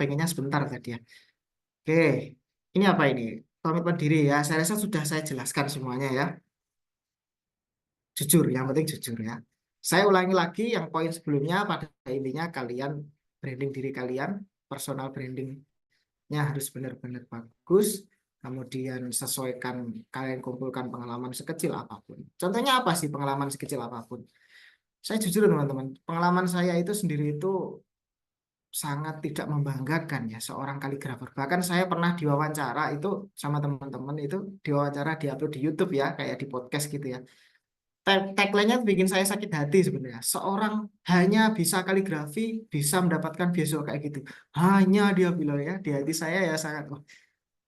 Speaker 3: pengennya sebentar tadi ya. Oke, ini apa ini? Komitmen diri ya. Saya rasa sudah saya jelaskan semuanya ya. Jujur, yang penting jujur ya. Saya ulangi lagi yang poin sebelumnya, pada intinya kalian branding diri kalian, personal brandingnya harus benar-benar bagus. Kemudian sesuaikan, kalian kumpulkan pengalaman sekecil apapun. Contohnya apa sih pengalaman sekecil apapun? Saya jujur teman-teman, pengalaman saya itu sendiri itu sangat tidak membanggakan ya, seorang kaligrafer. Bahkan saya pernah diwawancara itu sama teman-teman, itu diwawancara diupload di YouTube ya, kayak di podcast gitu ya. Tagline-nya bikin saya sakit hati sebenarnya. Seorang hanya bisa kaligrafi bisa mendapatkan beasiswa kayak gitu. Hanya dia bilang ya, di hati saya ya sangat, wah,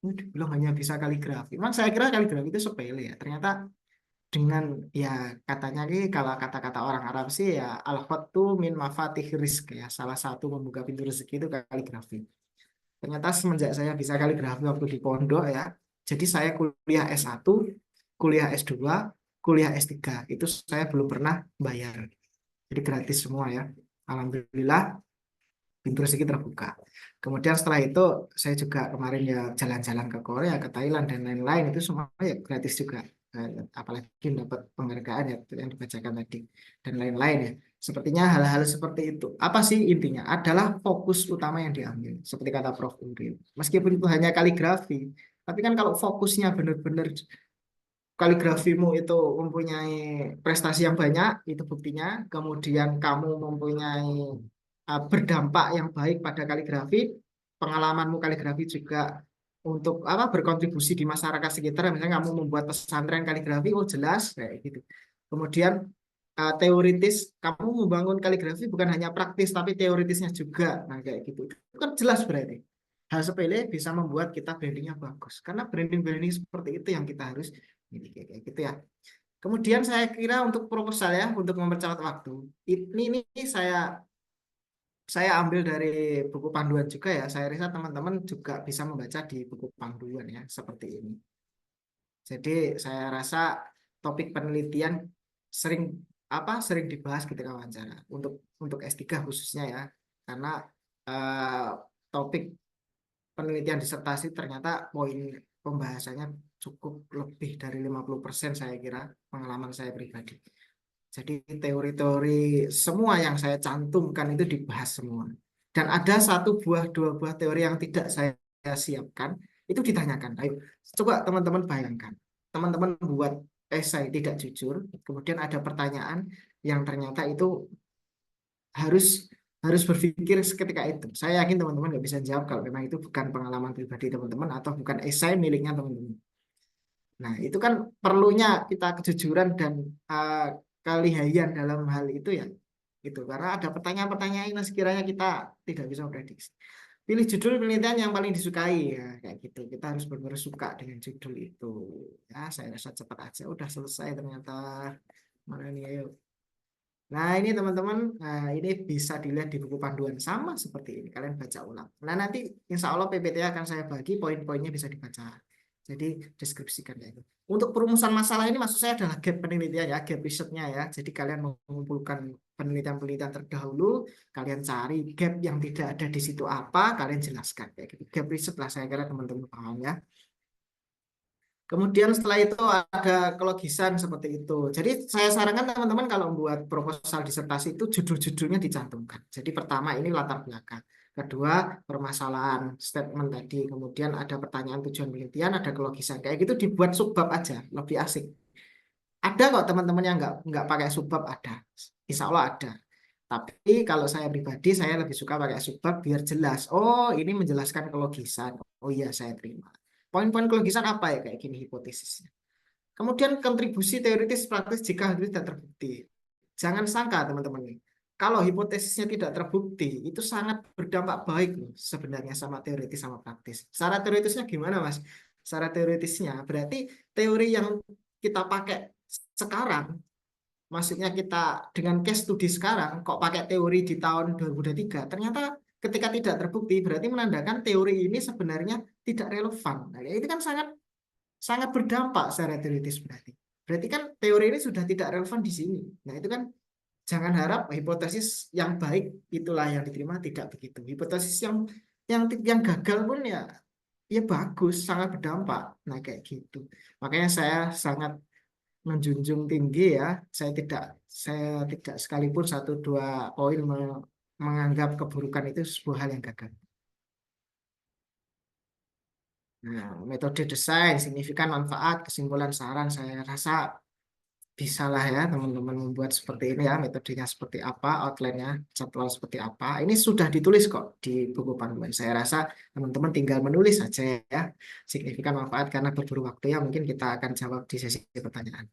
Speaker 3: ini dia bilang hanya bisa kaligrafi. Memang saya kira kaligrafi itu sepele ya. Ternyata dengan ya katanya nih, kalau kata-kata orang Arab sih ya al-khattu min mafatih rizq ya, salah satu membuka pintu rezeki itu kaligrafi. Ternyata semenjak saya bisa kaligrafi waktu di pondok ya, jadi saya kuliah S1, kuliah S2, kuliah S3 itu saya belum pernah bayar, jadi gratis semua ya. Alhamdulillah pintu rezeki terbuka. Kemudian setelah itu saya juga kemarin ya jalan-jalan ke Korea, ke Thailand dan lain-lain, itu semua ya gratis juga. apalagi dapat penghargaan ya yang dibacakan tadi dan lain-lain ya. Sepertinya hal-hal seperti itu. Apa sih intinya? Adalah fokus utama yang diambil. Seperti kata Prof. Uril. Meskipun itu hanya kaligrafi, tapi kan kalau fokusnya benar-benar kaligrafimu itu mempunyai prestasi yang banyak, itu buktinya. Kemudian kamu mempunyai berdampak yang baik pada kaligrafi, pengalamanmu kaligrafi juga untuk apa berkontribusi di masyarakat sekitar. Misalnya kamu membuat pesantren kaligrafi, oh jelas kayak gitu. Kemudian teoritis, kamu membangun kaligrafi bukan hanya praktis tapi teoritisnya juga. Nah kayak gitu. Itu kan jelas berarti. Hal sepele bisa membuat kita brandingnya bagus. Karena branding-branding seperti itu yang kita harus miliki kayak gitu ya. Kemudian saya kira untuk proposal ya, untuk mempercepat waktu. Ini saya ambil dari buku panduan juga ya. Saya rasa teman-teman juga bisa membaca di buku panduan ya, seperti ini. Jadi saya rasa topik penelitian sering sering dibahas ketika wawancara untuk S3 khususnya ya. Karena topik penelitian disertasi ternyata poin pembahasannya cukup lebih dari 50% saya kira pengalaman saya pribadi. Jadi teori-teori semua yang saya cantumkan itu dibahas semua. Dan ada dua buah teori yang tidak saya siapkan, itu ditanyakan. Ayo, coba teman-teman bayangkan. Teman-teman buat esai tidak jujur, kemudian ada pertanyaan yang ternyata itu harus berpikir seketika itu. Saya yakin teman-teman nggak bisa jawab kalau memang itu bukan pengalaman pribadi teman-teman atau bukan esai miliknya teman-teman. Nah, itu kan perlunya kita kejujuran dan kelihayan dalam hal itu ya. Gitu. Karena ada pertanyaan-pertanyaan yang sekiranya kita tidak bisa prediksi. Pilih judul penelitian yang paling disukai ya, kayak gitu. Kita harus benar-benar suka dengan judul itu. Ya, saya rasa cepat aja udah selesai ternyata. Mana nih ayo. Nah, ini teman-teman, ini bisa dilihat di buku panduan sama seperti ini. Kalian baca ulang. Nah, nanti insya Allah PPT akan saya bagi, poin-poinnya bisa dibaca. Jadi deskripsikan ya itu. Untuk perumusan masalah ini maksud saya adalah gap penelitian ya, gap risetnya ya. Jadi kalian mengumpulkan penelitian-penelitian terdahulu, kalian cari gap yang tidak ada di situ apa, kalian jelaskan kayak gitu. Gap riset lah saya kira teman-teman paham ya. Kemudian setelah itu ada kelogisan seperti itu. Jadi saya sarankan teman-teman kalau membuat proposal disertasi itu judul-judulnya dicantumkan. Jadi pertama ini latar belakang. Kedua, permasalahan statement tadi. Kemudian ada pertanyaan tujuan penelitian, ada kelogisan. Kayak gitu dibuat subbab aja, lebih asik. Ada kok teman-teman yang nggak pakai subbab, ada. Insya Allah ada. Tapi kalau saya pribadi, saya lebih suka pakai subbab biar jelas. Oh, ini menjelaskan kelogisan. Oh iya, saya terima. Poin-poin kelogisan apa ya? Kayak gini hipotesisnya. Kemudian kontribusi teoritis praktis jika hal itu tidak terbukti. Jangan sangka teman-teman nih. Kalau hipotesisnya tidak terbukti, itu sangat berdampak baik loh sebenarnya sama teoritis sama praktis. Secara teoritisnya gimana Mas? Secara teoritisnya berarti teori yang kita pakai sekarang, maksudnya kita dengan case studi sekarang, kok pakai teori di tahun 2023, ternyata ketika tidak terbukti, berarti menandakan teori ini sebenarnya tidak relevan. Nah, itu kan sangat berdampak secara teoritis berarti. Berarti kan teori ini sudah tidak relevan di sini. Nah, itu kan jangan harap hipotesis yang baik itulah yang diterima, tidak begitu. Hipotesis yang gagal pun ya bagus, sangat berdampak. Nah, kayak gitu. Makanya saya sangat menjunjung tinggi ya. Saya tidak sekalipun 1-2 poin menganggap keburukan itu sebuah hal yang gagal. Nah, metode desain, signifikan manfaat, kesimpulan saran, saya rasa bisalah ya teman-teman membuat seperti ini ya, metodenya seperti apa, outline-nya, jadwal seperti apa. Ini sudah ditulis kok di buku panduan. Saya rasa teman-teman tinggal menulis saja ya, signifikan manfaat karena berburu waktu ya, mungkin kita akan jawab di sesi pertanyaan.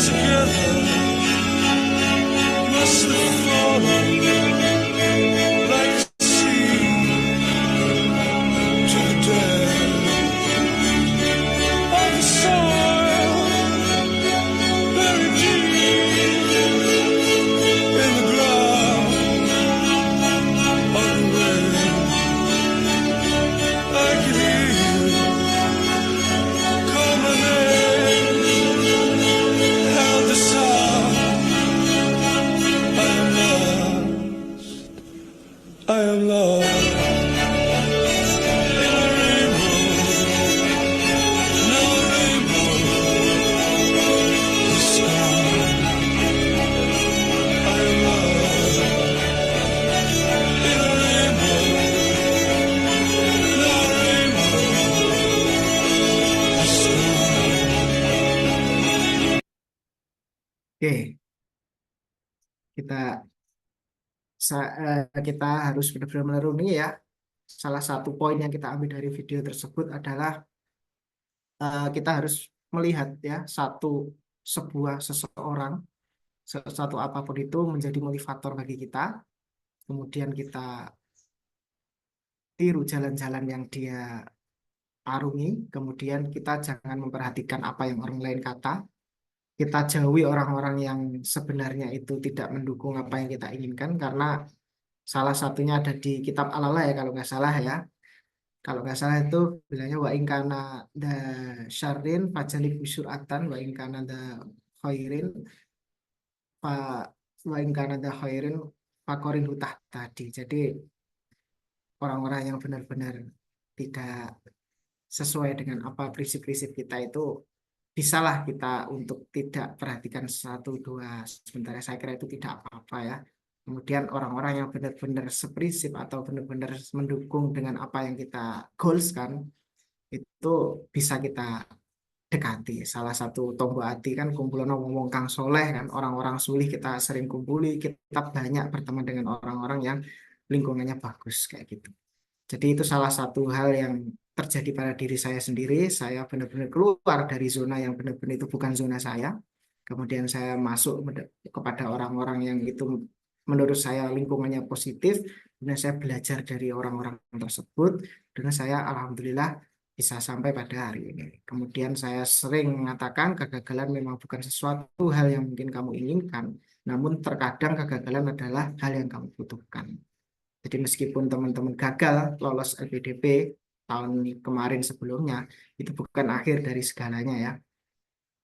Speaker 4: Together
Speaker 3: Oke, kita kita harus benar-benar menuruni ya. Salah satu poin yang kita ambil dari video tersebut adalah kita harus melihat ya sebuah seseorang, satu apapun itu menjadi motivator bagi kita. Kemudian kita tiru jalan-jalan yang dia arungi. Kemudian kita jangan memperhatikan apa yang orang lain kata. Kita jauhi orang-orang yang sebenarnya itu tidak mendukung apa yang kita inginkan, karena salah satunya ada di kitab Al-Ala ya kalau nggak salah ya. Kalau nggak salah itu bilangnya wa ingkana da syarrin fajalib bisur'atan wa ingkana da khairin fa wa ingkana da khairin fakorin hutah tadi. Jadi orang-orang yang benar-benar tidak sesuai dengan apa prinsip-prinsip kita itu bisalah kita untuk tidak perhatikan satu dua sebentar. Saya kira itu tidak apa-apa ya. Kemudian orang-orang yang benar-benar seprinsip atau benar-benar mendukung dengan apa yang kita goals kan, itu bisa kita dekati. Salah satu tombak hati kan kumpulan ngomong Kang Soleh kan, orang-orang sulih kita sering kumpuli, kita banyak berteman dengan orang-orang yang lingkungannya bagus kayak gitu. Jadi itu salah satu hal yang terjadi pada diri saya sendiri. Saya benar-benar keluar dari zona yang benar-benar itu bukan zona saya. Kemudian saya masuk kepada orang-orang yang itu menurut saya lingkungannya positif. Dan saya belajar dari orang-orang tersebut. Dan saya alhamdulillah bisa sampai pada hari ini. Kemudian saya sering mengatakan kegagalan memang bukan sesuatu hal yang mungkin kamu inginkan. Namun terkadang kegagalan adalah hal yang kamu butuhkan. Jadi meskipun teman-teman gagal lolos LPDP tahun kemarin sebelumnya, itu bukan akhir dari segalanya ya.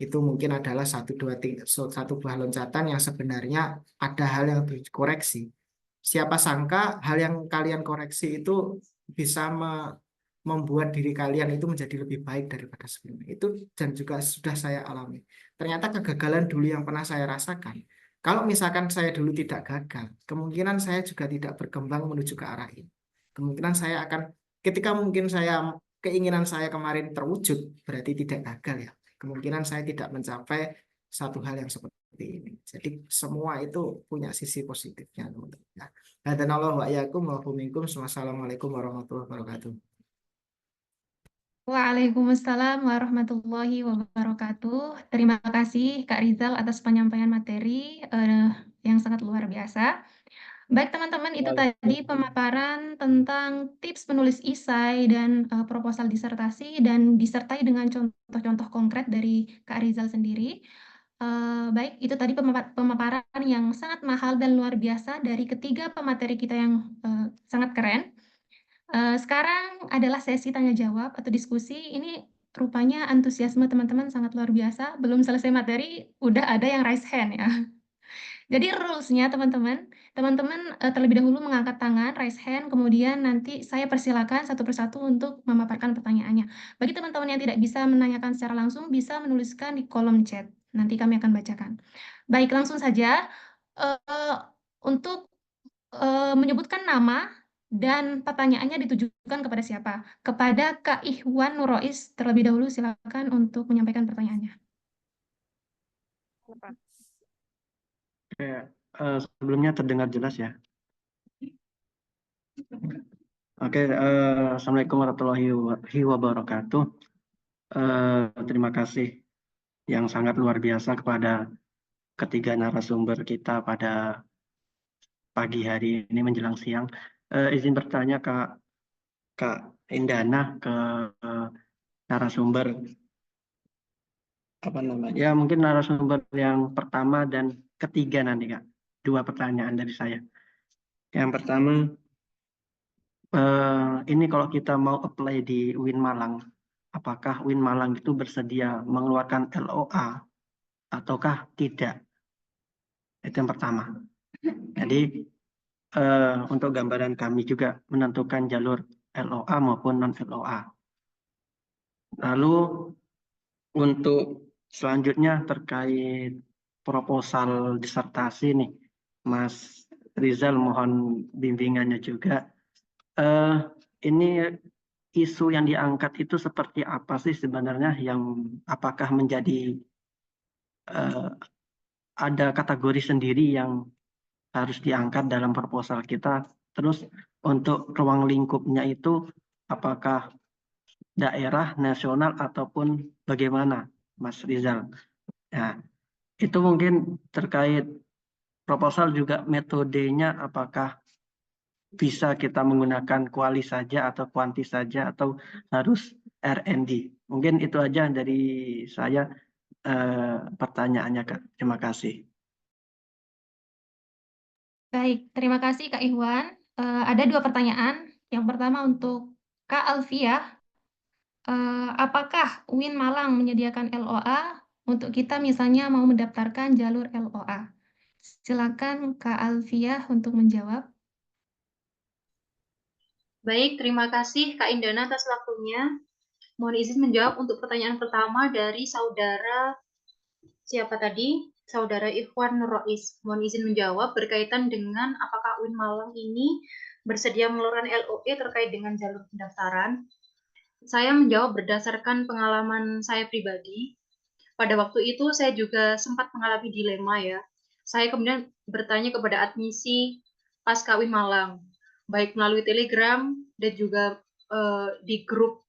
Speaker 3: Itu mungkin adalah satu buah loncatan yang sebenarnya ada hal yang harus dikoreksi. Siapa sangka hal yang kalian koreksi itu bisa membuat diri kalian itu menjadi lebih baik daripada sebelumnya. Itu dan juga sudah saya alami. Ternyata kegagalan dulu yang pernah saya rasakan, kalau misalkan saya dulu tidak gagal, kemungkinan saya juga tidak berkembang menuju ke arah ini. Kemungkinan saya akan, ketika mungkin keinginan saya kemarin terwujud, berarti tidak gagal ya. Kemungkinan saya tidak mencapai satu hal yang seperti ini. Jadi semua itu punya sisi positifnya, teman-teman. Hadanallahu wa iyyakum wa minkum. Wassalamualaikum warahmatullahi wabarakatuh.
Speaker 2: Waalaikumsalam warahmatullahi wabarakatuh. Terima kasih Kak Rizal atas penyampaian materi yang sangat luar biasa. Baik teman-teman, itu tadi pemaparan tentang tips menulis esai dan proposal disertasi dan disertai dengan contoh-contoh konkret dari Kak Rizal sendiri. Baik, itu tadi pemaparan yang sangat mahal dan luar biasa dari ketiga pemateri kita yang sangat keren. Sekarang adalah sesi tanya jawab atau diskusi. Ini rupanya antusiasme teman-teman sangat luar biasa. Belum selesai materi, udah ada yang raise hand ya. Jadi rules-nya teman-teman, terlebih dahulu mengangkat tangan, raise hand, kemudian nanti saya persilakan satu persatu untuk memaparkan pertanyaannya. Bagi teman-teman yang tidak bisa menanyakan secara langsung, bisa menuliskan di kolom chat. Nanti kami akan bacakan. Baik, langsung saja. Untuk menyebutkan nama dan pertanyaannya ditujukan kepada siapa? Kepada Kak Ihwan Nurois terlebih dahulu, silakan untuk menyampaikan pertanyaannya.
Speaker 4: Sebelumnya terdengar jelas ya. Oke, Assalamualaikum warahmatullahi wabarakatuh. Terima kasih yang sangat luar biasa kepada ketiga narasumber kita pada pagi hari ini menjelang siang. Izin bertanya Kak Indana ke narasumber apa namanya? Ya mungkin narasumber yang pertama dan ketiga nanti Kak. Dua pertanyaan dari saya. Yang pertama, ini kalau kita mau apply di UIN Malang, apakah UIN Malang itu bersedia mengeluarkan LOA ataukah tidak? Itu yang pertama. Jadi untuk gambaran kami juga menentukan jalur LOA maupun non-LOA. Lalu untuk selanjutnya terkait proposal disertasi nih, Mas Rizal mohon bimbingannya juga. Ini isu yang diangkat itu seperti apa sih sebenarnya, yang apakah menjadi ada kategori sendiri yang harus diangkat dalam proposal kita. Terus untuk ruang lingkupnya itu apakah daerah, nasional, ataupun bagaimana, Mas Rizal? Nah, itu mungkin terkait proposal juga metodenya apakah bisa kita menggunakan kuali saja atau kuanti saja atau harus R&D. Mungkin itu aja dari saya pertanyaannya, Kak. Terima kasih.
Speaker 2: Baik, terima kasih Kak Iwan. Ada 2 pertanyaan. Yang pertama untuk Kak Alfiah, apakah UIN Malang menyediakan LOA untuk kita misalnya mau mendaftarkan jalur LOA? Silakan Kak Alfiah untuk menjawab.
Speaker 5: Baik, terima kasih Kak Indana atas waktunya. Mohon izin menjawab untuk pertanyaan pertama dari saudara siapa tadi? Saudara Ikhwan Rois. Mohon izin menjawab berkaitan dengan apakah UIN Malang ini bersedia mengeluarkan LOE terkait dengan jalur pendaftaran. Saya menjawab berdasarkan pengalaman saya pribadi. Pada waktu itu saya juga sempat mengalami dilema ya. Saya kemudian bertanya kepada admisi Pasca UIN Malang, baik melalui Telegram dan juga di grup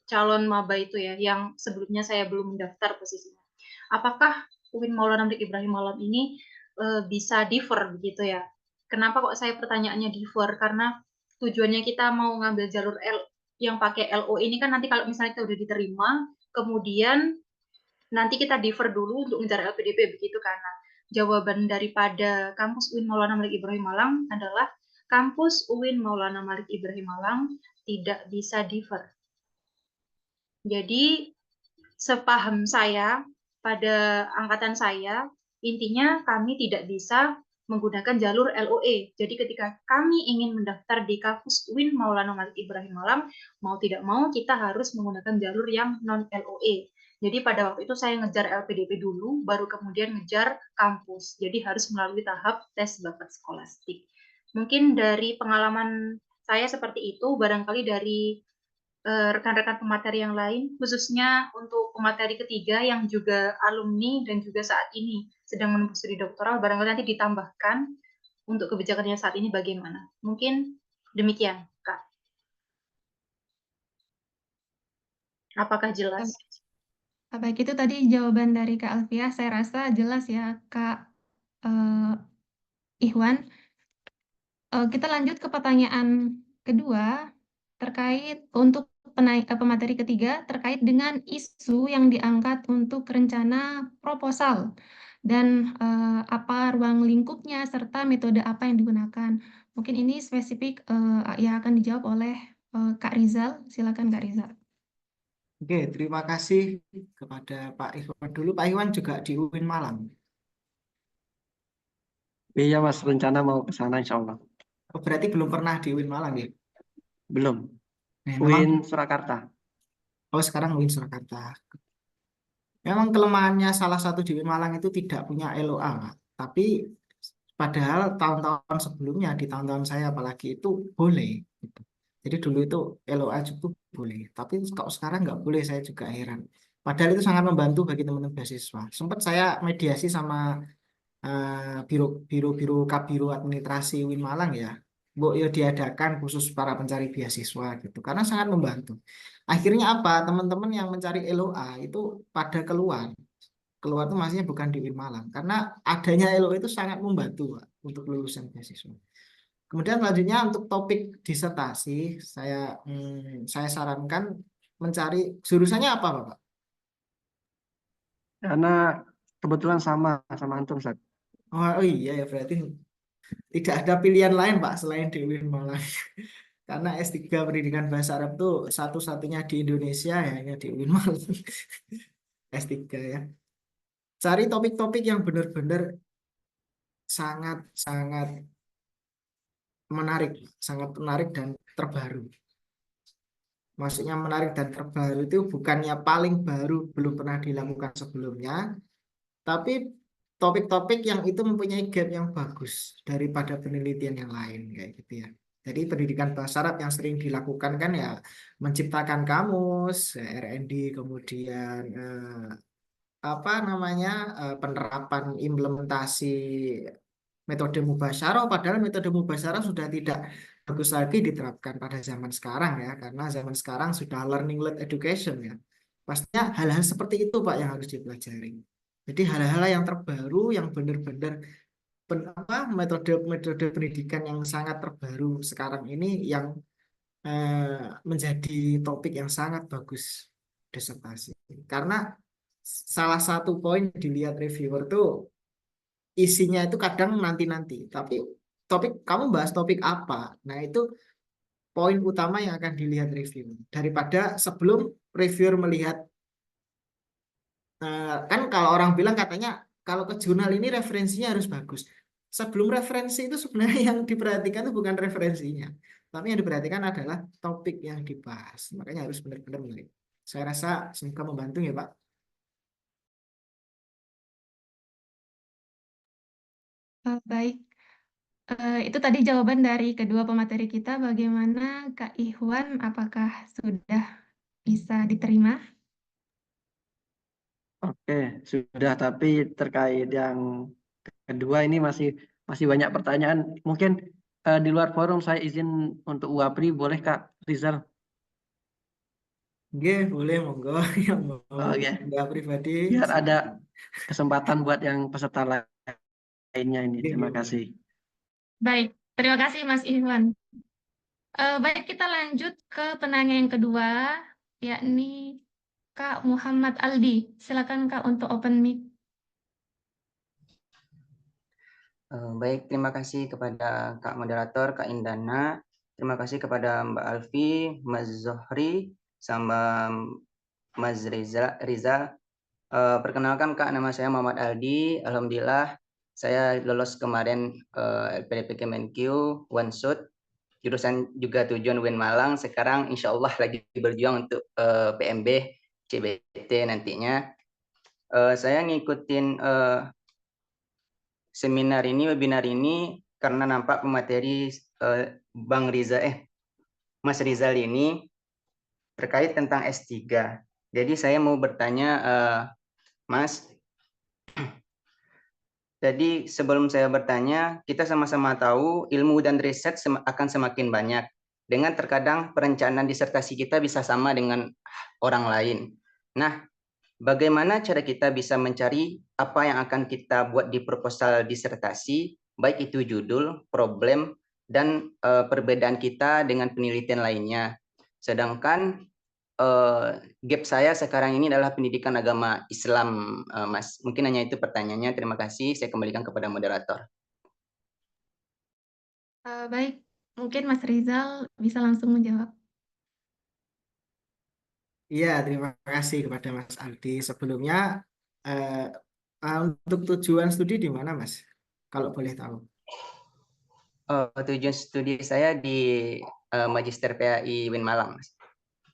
Speaker 5: calon maba itu ya, yang sebelumnya saya belum mendaftar posisinya. Apakah UIN Maulana Malik Ibrahim Malang ini bisa differ begitu ya? Kenapa kok saya pertanyaannya differ? Karena tujuannya kita mau ngambil jalur yang pakai LO ini kan nanti kalau misalnya kita udah diterima, kemudian nanti kita differ dulu untuk ngejar LPDP begitu karena jawaban daripada kampus UIN Maulana Malik Ibrahim Malang adalah kampus UIN Maulana Malik Ibrahim Malang tidak bisa differ. Jadi sepaham saya pada angkatan saya, intinya kami tidak bisa menggunakan jalur LOE. Jadi ketika kami ingin mendaftar di kampus UIN Maulana Malik Ibrahim Malang, mau tidak mau kita harus menggunakan jalur yang non LOE. Jadi pada waktu itu saya ngejar LPDP dulu, baru kemudian ngejar kampus. Jadi harus melalui tahap tes bakat skolastik. Mungkin dari pengalaman saya seperti itu, barangkali dari rekan-rekan pemateri yang lain, khususnya untuk pemateri ketiga yang juga alumni dan juga saat ini sedang menempuh studi doktoral, barangkali nanti ditambahkan untuk kebijakannya saat ini bagaimana. Mungkin demikian, Kak. Apakah jelas?
Speaker 2: Baik, itu tadi jawaban dari Kak Alfiah. Saya rasa jelas ya, Kak Ikhwan. Kita lanjut ke pertanyaan kedua terkait untuk pemateri ketiga terkait dengan isu yang diangkat untuk rencana proposal dan apa ruang lingkupnya serta metode apa yang digunakan. Mungkin ini spesifik yang akan dijawab oleh Kak Rizal. Silakan Kak Rizal.
Speaker 3: Oke, terima kasih kepada Pak Ikhwan dulu. Pak Ikhwan juga di UIN Malang.
Speaker 4: Iya, Mas, rencana mau ke sana insya Allah.
Speaker 3: Oh, berarti belum pernah di UIN Malang ya?
Speaker 4: Belum.
Speaker 3: Nah,
Speaker 4: UIN Surakarta.
Speaker 3: oh sekarang UIN Surakarta. Memang kelemahannya salah satu di UIN Malang itu tidak punya LOA, Pak. Tapi padahal tahun-tahun sebelumnya, di tahun-tahun saya apalagi itu boleh. Gitu. Jadi dulu itu LOA cukup boleh. Tapi kalau sekarang nggak boleh, saya juga heran. Padahal itu sangat membantu bagi teman-teman beasiswa. Sempat saya mediasi sama biro Kabiro Administrasi UIN Malang ya. Bu, ya diadakan khusus para pencari beasiswa gitu. Karena sangat membantu. Akhirnya apa? Teman-teman yang mencari LOA itu pada keluar. Keluar itu maksudnya bukan di UIN Malang. Karena adanya LOA itu sangat membantu Pak, untuk lulusan beasiswa. Kemudian selanjutnya untuk topik disertasi, saya sarankan mencari jurusannya apa, Bapak?
Speaker 4: Karena kebetulan sama antum, Ustaz.
Speaker 3: Oh iya ya, berarti tidak ada pilihan lain, Pak, selain di UIN Malang. Karena S3 Pendidikan Bahasa Arab itu satu-satunya di Indonesia ya, hanya di UIN Malang. S3 ya. Cari topik-topik yang benar-benar sangat sangat menarik dan terbaru. Maksudnya menarik dan terbaru itu bukannya paling baru, belum pernah dilakukan sebelumnya, tapi topik-topik yang itu mempunyai gap yang bagus daripada penelitian yang lain kayak gitu ya. Jadi pendidikan bahasa Arab yang sering dilakukan kan ya menciptakan kamus, R&D, kemudian apa namanya penerapan implementasi metode mubasyarah, padahal metode mubasyarah sudah tidak bagus lagi diterapkan pada zaman sekarang ya, karena zaman sekarang sudah learning led education ya. Pastinya hal-hal seperti itu Pak yang harus dipelajari. Jadi hal-hal yang terbaru yang benar-benar metode-metode pendidikan yang sangat terbaru sekarang ini yang menjadi topik yang sangat bagus disertasi. Karena salah satu poin dilihat reviewer tuh isinya itu kadang nanti-nanti, tapi topik kamu bahas topik apa? Nah, itu poin utama yang akan dilihat review. Daripada sebelum reviewer melihat kan kalau orang bilang katanya kalau ke jurnal ini referensinya harus bagus. Sebelum referensi itu sebenarnya yang diperhatikan itu bukan referensinya, tapi yang diperhatikan adalah topik yang dibahas. Makanya harus benar-benar menarik. Saya rasa semoga membantu ya Pak.
Speaker 2: Baik. Itu tadi jawaban dari kedua pemateri kita. Bagaimana Kak Ihwan, apakah sudah bisa diterima?
Speaker 4: Oke, sudah. Tapi terkait yang kedua ini masih banyak pertanyaan. Mungkin di luar forum saya izin untuk UAPRI, boleh Kak Rizal?
Speaker 3: Oke, boleh monggo yang mau
Speaker 4: Oke,
Speaker 3: nggak pribadi.
Speaker 4: biar ada
Speaker 3: Silakan.
Speaker 4: kesempatan buat yang peserta lainnya ini.
Speaker 3: Oke,
Speaker 4: Terima
Speaker 3: boleh.
Speaker 4: kasih.
Speaker 2: Baik, terima kasih Mas Ihwan. Baik, kita lanjut ke penanya yang kedua, yakni Kak Muhammad Aldi. Silakan Kak untuk open mic.
Speaker 6: Baik, terima kasih kepada Kak Moderator, Kak Indana. Terima kasih kepada Mbak Alfi, Mas Zohri, sama Mas Riza. Perkenalkan Kak, nama saya Muhammad Aldi. Alhamdulillah, saya lolos kemarin LPDP Kemenq, One-Shot. Jurusan juga tujuan UIN Malang. Sekarang insya Allah lagi berjuang untuk PMB, CBT nantinya. Saya ngikutin seminar ini, webinar ini karena nampak pemateri Mas Rizal ini terkait tentang S3. Jadi saya mau bertanya, Mas, jadi sebelum saya bertanya, kita sama-sama tahu ilmu dan riset akan semakin banyak. Dengan terkadang perencanaan disertasi kita bisa sama dengan orang lain. Nah, bagaimana cara kita bisa mencari apa yang akan kita buat di proposal disertasi, baik itu judul, problem, dan perbedaan kita dengan penelitian lainnya. Sedangkan gap saya sekarang ini adalah pendidikan agama Islam, Mas. Mungkin hanya itu pertanyaannya. Terima kasih. Saya kembalikan kepada moderator.
Speaker 2: Baik, mungkin Mas Rizal bisa langsung menjawab.
Speaker 3: Iya, terima kasih kepada Mas Aldi. Sebelumnya, untuk tujuan studi di mana, Mas? Kalau boleh tahu.
Speaker 6: Tujuan studi saya di Magister PAI UIN Malang, Mas.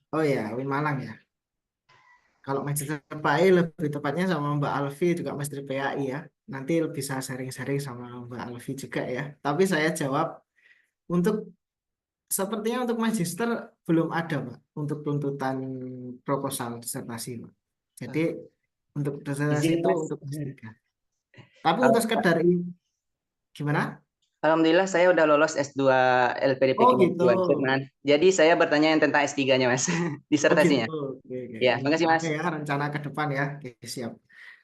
Speaker 3: Oh ya, UIN Malang ya. Kalau Magister PAI lebih tepatnya sama Mbak Alfi juga Magister PAI ya. Nanti bisa sharing-sharing sama Mbak Alfi juga ya. Tapi saya jawab untuk sepertinya untuk Magister belum ada, Pak, untuk tuntutan proposal disertasi, Pak. Jadi untuk disertasi
Speaker 6: Izin,
Speaker 3: itu
Speaker 6: Mas.
Speaker 3: untuk S3. Tapi untuk sekedar ini gimana?
Speaker 6: Alhamdulillah saya udah lolos S2 LPDP
Speaker 3: Oh
Speaker 6: Kemenq
Speaker 3: gitu.
Speaker 6: One-Shot. Jadi saya bertanya yang tentang S3-nya, Mas.
Speaker 3: Oh
Speaker 6: Disertasinya.
Speaker 3: gitu. Oke, oke.
Speaker 6: Ya, terima kasih, Mas.
Speaker 3: Oke ya, rencana ke depan ya. Oke, siap.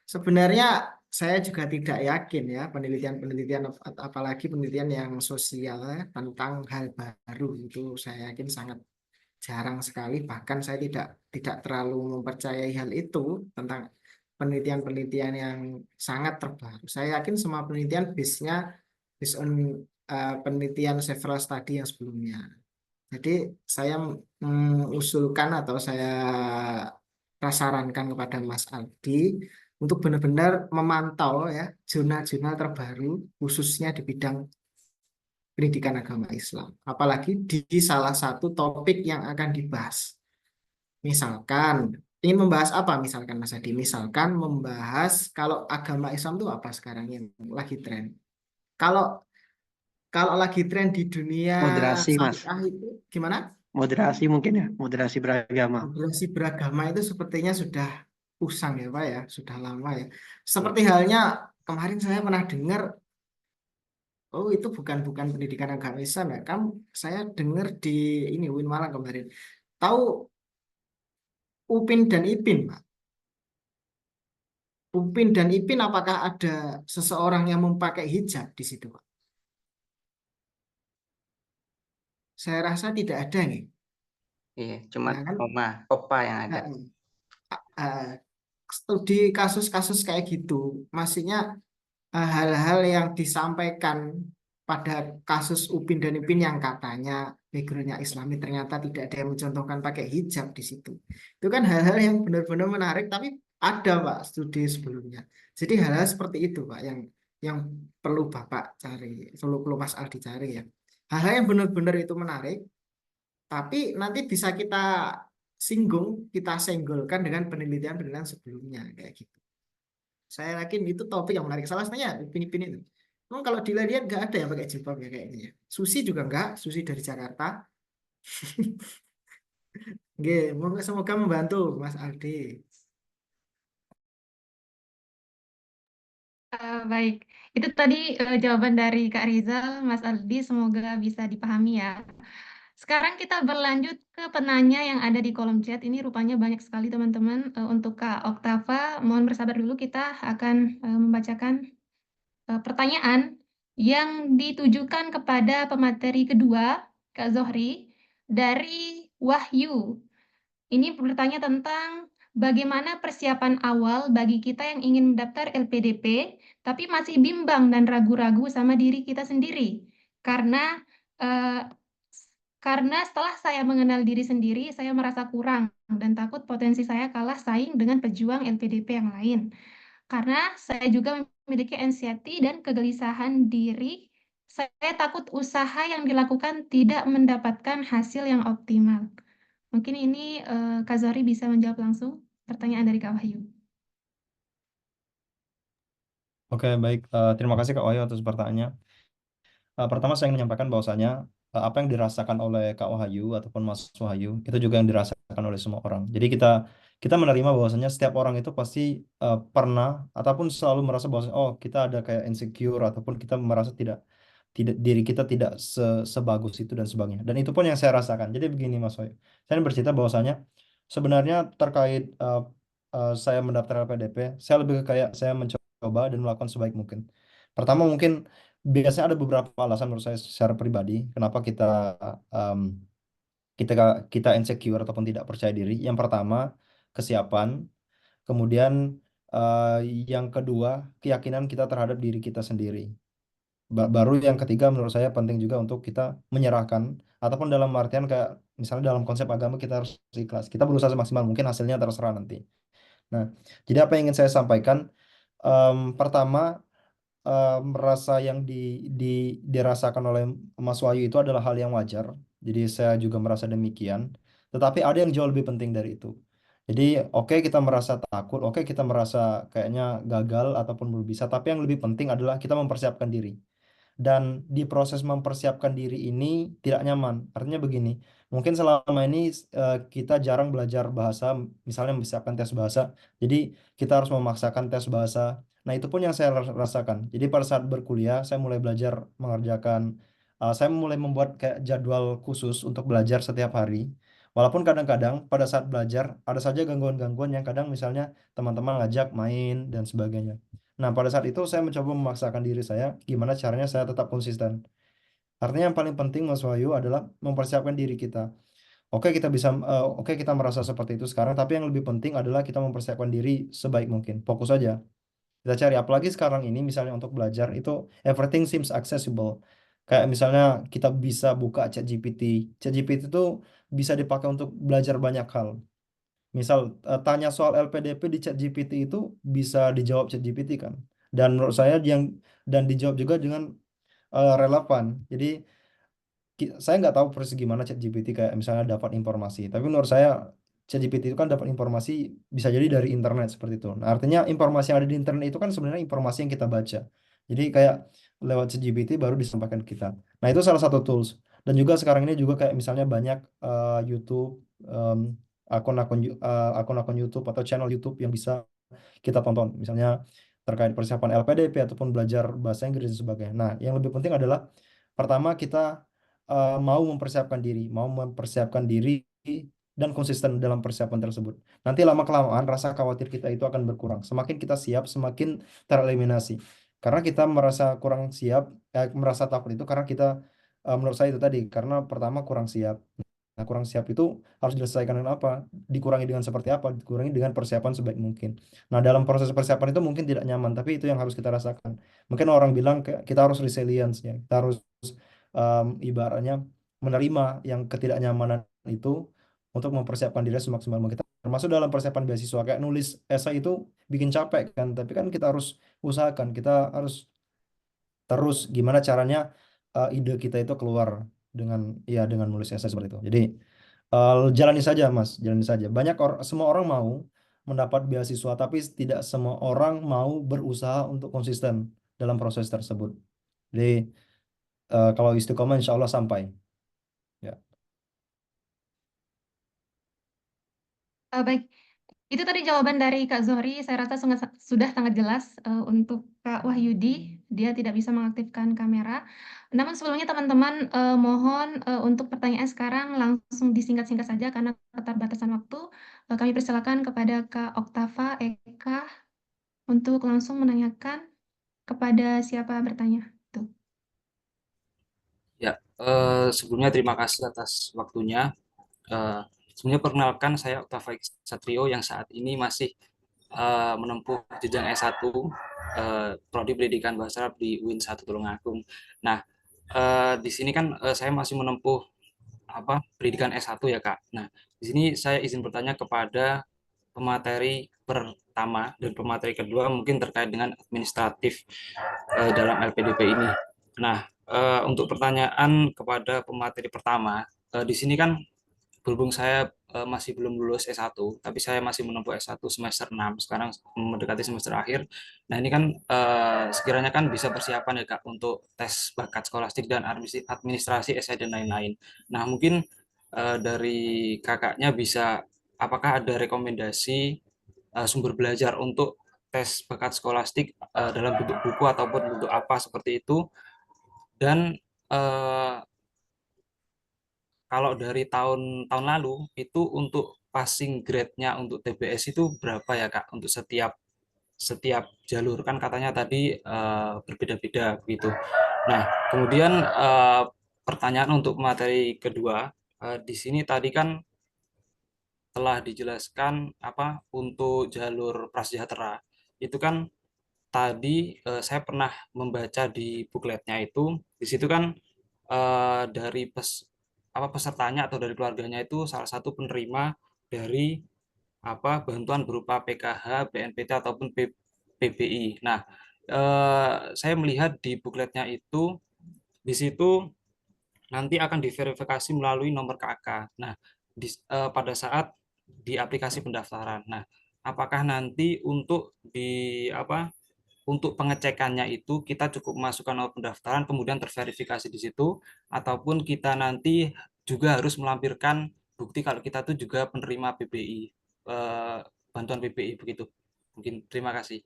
Speaker 3: Sebenarnya saya juga tidak yakin ya penelitian apalagi penelitian yang sosial ya, tentang hal baru itu saya yakin sangat jarang sekali, bahkan saya tidak terlalu mempercayai hal itu tentang penelitian-penelitian yang sangat terbaru. Saya yakin semua penelitian based on penelitian several study yang sebelumnya. Jadi saya mengusulkan atau saya sarankan kepada Mas Aldi untuk benar-benar memantau ya jurnal-jurnal terbaru khususnya di bidang pendidikan agama Islam. Apalagi di salah satu topik yang akan dibahas. Misalkan, ingin membahas apa misalkan Mas Adi? Misalkan membahas kalau agama Islam itu apa sekarang yang lagi tren. Kalau kalau lagi tren di dunia
Speaker 4: Moderasi, Mas.
Speaker 3: syariah itu gimana?
Speaker 4: Moderasi mungkin ya, moderasi beragama.
Speaker 3: Moderasi beragama itu sepertinya sudah usang ya Pak ya, sudah lama ya. Seperti halnya kemarin saya pernah dengar, oh itu bukan bukan pendidikan agama Islam ya. Saya dengar di ini UIN Malang kemarin. Tahu Upin dan Ipin, Pak. Upin dan Ipin apakah ada seseorang yang memakai hijab di situ, Pak? Saya rasa tidak ada nih.
Speaker 6: Iya, cuma
Speaker 3: Ya kan?
Speaker 6: opa yang ada.
Speaker 3: Eh, Studi kasus-kasus kayak gitu, maksudnya hal-hal yang disampaikan pada kasus Upin dan Ipin yang katanya backgroundnya Islami ternyata tidak ada yang mencontohkan pakai hijab di situ. Itu kan hal-hal yang benar-benar menarik, tapi ada Pak studi sebelumnya. Jadi hal-hal seperti itu Pak yang perlu Bapak cari, perlu Mas Aldi cari ya. Hal-hal yang benar-benar itu menarik, tapi nanti bisa kita singgung, kita senggolkan dengan penelitian-penelitian sebelumnya kayak gitu. Saya yakin itu topik yang menarik. Salah satunya Upin-Ipin itu. Memang kalau dilihat nggak ada yang pakai jilbab ya kayaknya ya. Susi juga nggak, Susi dari Jakarta. Oke, semoga membantu Mas Aldi.
Speaker 2: Baik, itu tadi jawaban dari Kak Rizal, Mas Aldi, semoga bisa dipahami ya. Sekarang kita berlanjut ke penanya yang ada di kolom chat. Ini rupanya banyak sekali teman-teman. Untuk Kak Oktava, mohon bersabar dulu, kita akan membacakan pertanyaan yang ditujukan kepada pemateri kedua, Kak Zohri, dari Wahyu. Ini bertanya tentang bagaimana persiapan awal bagi kita yang ingin mendaftar LPDP, tapi masih bimbang dan ragu-ragu sama diri kita sendiri. Karena eh, karena setelah saya mengenal diri sendiri, saya merasa kurang dan takut potensi saya kalah saing dengan pejuang LPDP yang lain. Karena saya juga memiliki anxiety dan kegelisahan diri, saya takut usaha yang dilakukan tidak mendapatkan hasil yang optimal. Mungkin ini Kak Zohri bisa menjawab langsung pertanyaan dari Kak Wahyu.
Speaker 1: Oke, baik. Terima kasih Kak Wahyu atas pertanyaannya. Pertama saya ingin menyampaikan bahwasanya apa yang dirasakan oleh Kak Wahyu ataupun Mas Wahyu itu juga yang dirasakan oleh semua orang. Jadi kita kita menerima bahwasanya setiap orang itu pasti pernah ataupun selalu merasa bahwa oh kita ada kayak insecure ataupun kita merasa tidak tidak diri kita tidak sebagus itu dan sebagainya. Dan itu pun yang saya rasakan. Jadi begini Mas Wahyu, saya bercerita bahwasanya sebenarnya terkait saya mendaftar LPDP, saya lebih ke kayak saya mencoba dan melakukan sebaik mungkin. Pertama mungkin biasanya ada beberapa alasan menurut saya secara pribadi kenapa um, kita kita insecure ataupun tidak percaya diri. Yang pertama kesiapan, kemudian eh, yang kedua keyakinan kita terhadap diri kita sendiri. Baru yang ketiga menurut saya penting juga untuk kita menyerahkan ataupun dalam artian kayak misalnya dalam konsep agama kita harus ikhlas. Kita berusaha semaksimal mungkin hasilnya terserah nanti. Nah, jadi apa yang ingin saya sampaikan? Pertama merasa yang dirasakan oleh Mas Wahyu itu adalah hal yang wajar. Jadi saya juga merasa demikian. Tetapi ada yang jauh lebih penting dari itu. Jadi oke kita merasa takut, oke kita merasa kayaknya gagal ataupun belum bisa. Tapi yang lebih penting adalah kita mempersiapkan diri. Dan di proses mempersiapkan diri ini tidak nyaman. Artinya begini, mungkin selama ini kita jarang belajar bahasa, misalnya mempersiapkan tes bahasa. Jadi kita harus memaksakan tes bahasa. Nah, itu pun yang saya rasakan. Jadi pada saat berkuliah, saya mulai belajar mengerjakan, saya mulai membuat kayak jadwal khusus untuk belajar setiap hari. Walaupun kadang-kadang pada saat belajar ada saja gangguan-gangguan yang kadang misalnya teman-teman ngajak main dan sebagainya. Nah, pada saat itu saya mencoba memaksakan diri saya, gimana caranya saya tetap konsisten. Artinya yang paling penting Mas Wahyu adalah mempersiapkan diri kita. Oke kita merasa seperti itu sekarang, tapi yang lebih penting adalah kita mempersiapkan diri sebaik mungkin. Fokus saja. Kita cari, apalagi sekarang ini misalnya untuk belajar itu everything seems accessible. Kayak misalnya kita bisa buka ChatGPT. ChatGPT itu bisa dipakai untuk belajar banyak hal. Misal tanya soal LPDP di ChatGPT itu bisa dijawab ChatGPT kan. Dan menurut saya dan dijawab juga dengan relevan. Jadi saya nggak tahu persis gimana ChatGPT kayak misalnya dapat informasi. Tapi menurut saya ChatGPT itu kan dapat informasi bisa jadi dari internet seperti itu. Nah, artinya informasi yang ada di internet itu kan sebenarnya informasi yang kita baca. Jadi kayak lewat ChatGPT baru disampaikan ke kita. Nah, itu salah satu tools. Dan juga sekarang ini juga kayak misalnya banyak YouTube akun-akun YouTube atau channel YouTube yang bisa kita tonton, misalnya terkait persiapan LPDP ataupun belajar bahasa Inggris dan sebagainya. Nah, yang lebih penting adalah pertama kita mau mempersiapkan diri dan konsisten dalam persiapan tersebut. Nanti lama-kelamaan rasa khawatir kita itu akan berkurang. Semakin kita siap, semakin tereliminasi. Karena kita merasa kurang siap, merasa takut itu karena kita, menurut saya itu tadi, karena pertama kurang siap. Nah, kurang siap itu harus diselesaikan dengan apa? Dikurangi dengan seperti apa? Dikurangi dengan persiapan sebaik mungkin. Nah, dalam proses persiapan itu mungkin tidak nyaman, tapi itu yang harus kita rasakan. Mungkin orang bilang kita harus resilience ya. Kita harus ibaratnya menerima yang ketidaknyamanan itu untuk mempersiapkan diri semaksimal mungkin. Termasuk dalam persiapan beasiswa kayak nulis esai itu bikin capek kan, tapi kan kita harus usahakan, kita harus terus gimana caranya ide kita itu keluar dengan dengan nulis esai seperti itu. Jadi jalani saja Mas, jalani saja. Semua orang mau mendapat beasiswa, tapi tidak semua orang mau berusaha untuk konsisten dalam proses tersebut. Jadi kalau istiqomah insya Allah sampai. Ya.
Speaker 2: Baik, itu tadi jawaban dari Kak Zohri. Saya rasa sudah sangat jelas untuk Kak Wahyudi. Dia tidak bisa mengaktifkan kamera. Namun sebelumnya teman-teman mohon untuk pertanyaan sekarang langsung disingkat-singkat saja karena keterbatasan waktu. Kami persilakan kepada Kak Oktava Eka untuk langsung menanyakan kepada siapa bertanya. Tuh.
Speaker 7: Ya, sebelumnya terima kasih atas waktunya. Sebelumnya perkenalkan saya Oktava Satrio yang saat ini masih menempuh jenjang S1 Prodi Pendidikan Bahasa Arab di UIN 1 Tulungagung. Nah, di sini kan saya masih menempuh pendidikan S1 ya Kak. Nah, di sini saya izin bertanya kepada pemateri pertama dan pemateri kedua mungkin terkait dengan administratif dalam LPDP ini. Nah, untuk pertanyaan kepada pemateri pertama, di sini kan berhubung saya masih belum lulus S1, tapi saya masih menempuh S1 semester 6, sekarang mendekati semester akhir. Nah, ini kan sekiranya kan bisa persiapan ya Kak untuk tes bakat skolastik dan administrasi esai dan lain-lain. Nah, mungkin dari kakaknya bisa, apakah ada rekomendasi sumber belajar untuk tes bakat skolastik dalam bentuk buku ataupun bentuk apa seperti itu, dan kalau dari tahun lalu itu untuk passing grade-nya untuk TBS itu berapa ya Kak untuk setiap jalur, kan katanya tadi berbeda-beda begitu. Nah, kemudian pertanyaan untuk materi kedua, di sini tadi kan telah dijelaskan untuk jalur prasejahtera. Itu kan tadi saya pernah membaca di bukletnya itu, di situ kan dari pesertanya atau dari keluarganya itu salah satu penerima dari bantuan berupa PKH, BNPT ataupun PBI. Nah, saya melihat di bukletnya itu di situ nanti akan diverifikasi melalui nomor KK. Nah, pada saat di aplikasi pendaftaran. Nah, apakah nanti untuk pengecekannya itu kita cukup masukkan nomor pendaftaran kemudian terverifikasi di situ, ataupun kita nanti juga harus melampirkan bukti kalau kita tuh juga penerima PBI, bantuan PBI begitu. Mungkin terima kasih.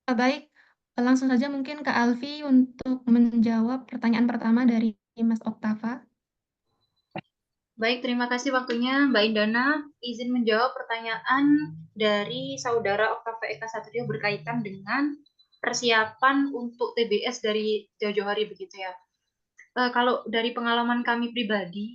Speaker 2: Baik, langsung saja mungkin Kak Alfi untuk menjawab pertanyaan pertama dari Mas Oktava.
Speaker 5: Baik, terima kasih waktunya Mbak Indana. Izin menjawab pertanyaan dari saudara Oktava Eka Satrio berkaitan dengan persiapan untuk TBS dari jauh-jauh hari begitu ya. Kalau dari pengalaman kami pribadi,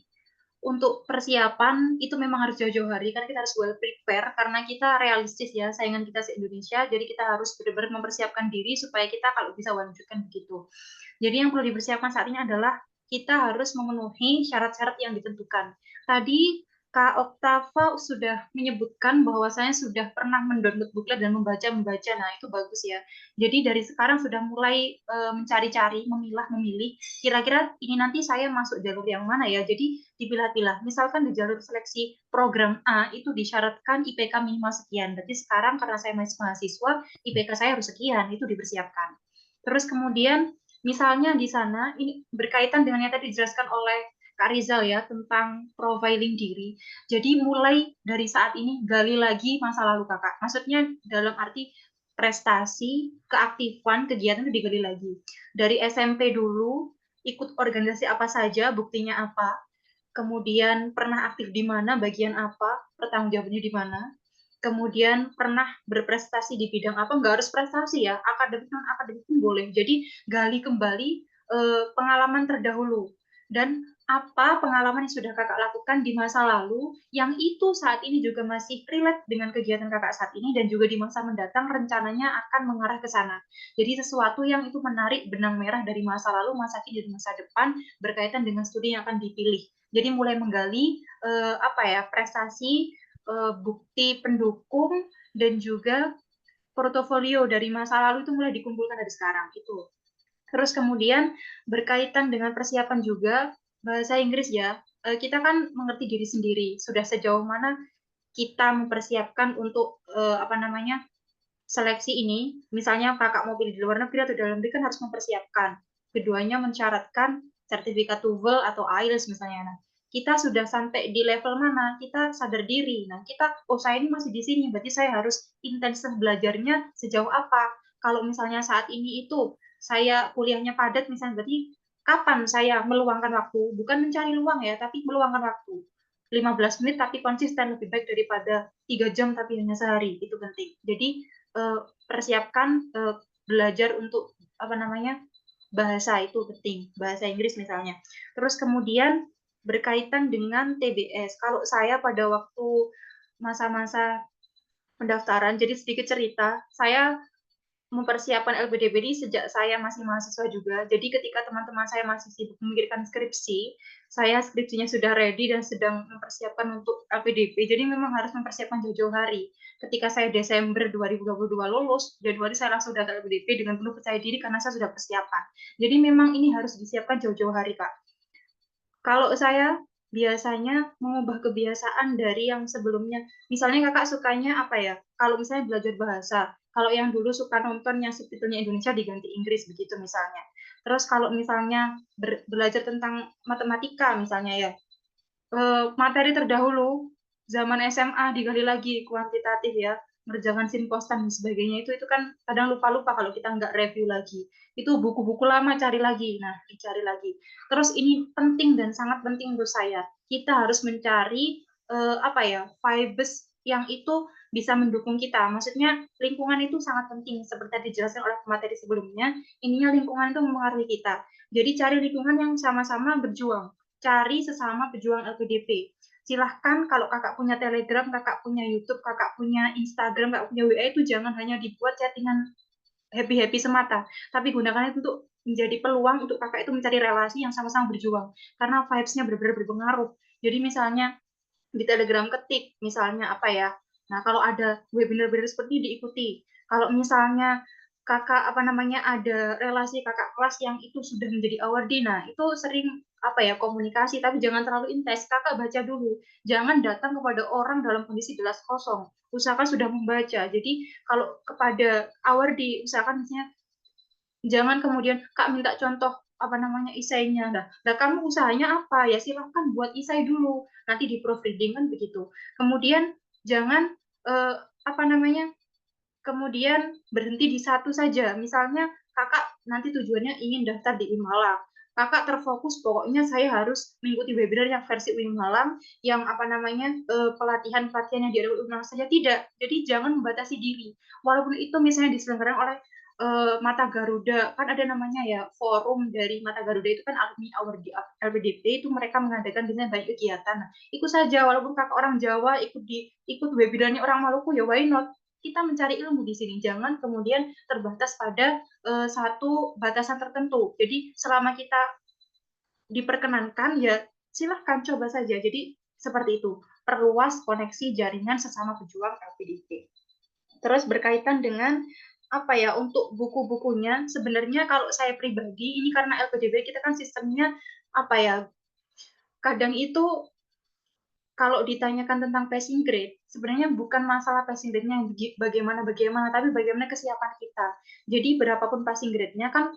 Speaker 5: untuk persiapan itu memang harus jauh-jauh hari karena kita harus well prepare karena kita realistis ya, saingan kita se-Indonesia, jadi kita harus benar-benar mempersiapkan diri supaya kita kalau bisa wujudkan begitu. Jadi yang perlu dipersiapkan saat ini adalah kita harus memenuhi syarat-syarat yang ditentukan. Tadi Kak Oktava sudah menyebutkan bahwa saya sudah pernah mendownload buklet dan membaca. Nah, itu bagus ya. Jadi dari sekarang sudah mulai mencari-cari, memilih, kira-kira ini nanti saya masuk jalur yang mana ya. Jadi dipilah-pilah. Misalkan di jalur seleksi program A itu disyaratkan IPK minimal sekian. Berarti sekarang karena saya masih mahasiswa, IPK saya harus sekian, itu dipersiapkan. Terus kemudian misalnya di sana ini berkaitan dengan yang tadi dijelaskan oleh Kak Rizal ya tentang profiling diri. Jadi mulai dari saat ini gali lagi masa lalu kakak. Maksudnya dalam arti prestasi, keaktifan, kegiatan itu digali lagi. Dari SMP dulu ikut organisasi apa saja, buktinya apa. Kemudian pernah aktif di mana, bagian apa, pertanggungjawabannya di mana. Kemudian pernah berprestasi di bidang apa, nggak harus prestasi ya, akademik non akademik pun boleh. Jadi gali kembali pengalaman terdahulu dan apa pengalaman yang sudah kakak lakukan di masa lalu yang itu saat ini juga masih relate dengan kegiatan kakak saat ini dan juga di masa mendatang rencananya akan mengarah ke sana. Jadi sesuatu yang itu menarik benang merah dari masa lalu, masa kini, dan masa depan berkaitan dengan studi yang akan dipilih. Jadi mulai menggali prestasi, bukti pendukung dan juga portofolio dari masa lalu itu mulai dikumpulkan dari sekarang itu. Terus kemudian berkaitan dengan persiapan juga bahasa Inggris ya. Kita kan mengerti diri sendiri. Sudah sejauh mana kita mempersiapkan untuk seleksi ini. Misalnya kakak mau pilih di luar negeri atau dalam negeri kan harus mempersiapkan. Keduanya mensyaratkan sertifikat TOEFL atau IELTS misalnya. Nah, kita sudah sampai di level mana, kita sadar diri. Nah, saya ini masih di sini, berarti saya harus intensif belajarnya sejauh apa. Kalau misalnya saat ini itu saya kuliahnya padat misalnya, berarti kapan saya meluangkan waktu? Bukan mencari luang ya, tapi meluangkan waktu. 15 menit tapi konsisten lebih baik daripada 3 jam tapi hanya sehari. Itu penting. Jadi persiapkan belajar untuk bahasa itu penting, bahasa Inggris misalnya. Terus kemudian berkaitan dengan TBS. Kalau saya pada waktu masa-masa pendaftaran, jadi sedikit cerita, saya mempersiapkan LPDP ini sejak saya masih mahasiswa juga. Jadi ketika teman-teman saya masih sibuk memikirkan skripsi, saya skripsinya sudah ready dan sedang mempersiapkan untuk LPDP. Jadi memang harus mempersiapkan jauh-jauh hari. Ketika saya Desember 2022 lulus, Januari saya langsung datang LPDP dengan penuh percaya diri karena saya sudah persiapan. Jadi memang ini harus disiapkan jauh-jauh hari, Kak. Kalau saya biasanya mengubah kebiasaan dari yang sebelumnya. Misalnya kakak sukanya apa ya? Kalau misalnya belajar bahasa, kalau yang dulu suka nonton yang subtitlenya Indonesia diganti Inggris begitu misalnya. Terus kalau misalnya belajar tentang matematika misalnya ya, materi terdahulu zaman SMA digali lagi kuantitatif ya, ngerjakan simpostan dan sebagainya itu kan kadang lupa-lupa kalau kita nggak review lagi. Itu buku-buku lama cari lagi, nah dicari lagi. Terus ini penting dan sangat penting menurut saya. Kita harus mencari vibes yang itu bisa mendukung kita. Maksudnya lingkungan itu sangat penting seperti dijelaskan oleh materi sebelumnya. Ininya lingkungan itu mempengaruhi kita. Jadi cari lingkungan yang sama-sama berjuang. Cari sesama pejuang LPDP. Silahkan kalau kakak punya Telegram, kakak punya YouTube, kakak punya Instagram, kakak punya WA itu jangan hanya dibuat chattingan happy-happy semata, tapi gunakan itu untuk menjadi peluang untuk kakak itu mencari relasi yang sama-sama berjuang, karena vibes-nya benar-benar berpengaruh. Jadi misalnya di Telegram ketik, misalnya nah kalau ada webinar-webinar seperti ini diikuti. Kalau misalnya kakak ada relasi kakak kelas yang itu sudah menjadi awardee, nah itu sering komunikasi, tapi jangan terlalu intens. Kakak baca dulu, jangan datang kepada orang dalam kondisi gelas kosong. Usahakan sudah membaca. Jadi kalau kepada awardee, usahakan misalnya jangan kemudian kak minta contoh isainya. Nah kamu usahanya apa ya, silahkan buat isai dulu, nanti di proofreading kan begitu. Kemudian jangan kemudian berhenti di satu saja. Misalnya kakak nanti tujuannya ingin daftar di UIN Malang, kakak terfokus pokoknya saya harus mengikuti webinar yang versi UIN Malang, yang pelatihan-pelatihan yang di UIN Malang saja, tidak. Jadi jangan membatasi diri. Walaupun itu misalnya diselenggarakan oleh Mata Garuda, kan ada namanya ya forum dari Mata Garuda, itu kan alumni award di LPDP, itu mereka mengadakan biasanya banyak kegiatan. Nah, ikut saja, walaupun kakak orang Jawa ikut webinarnya orang Maluku, ya why not? Kita mencari ilmu di sini, jangan kemudian terbatas pada satu batasan tertentu. Jadi selama kita diperkenankan ya silahkan coba saja. Jadi seperti itu, perluas koneksi jaringan sesama pejuang LPDP. Terus berkaitan dengan untuk buku-bukunya, sebenarnya kalau saya pribadi ini karena LPDP kita kan sistemnya kadang itu kalau ditanyakan tentang passing grade, sebenarnya bukan masalah passing grade-nya bagaimana, tapi bagaimana kesiapan kita. Jadi berapapun passing grade-nya kan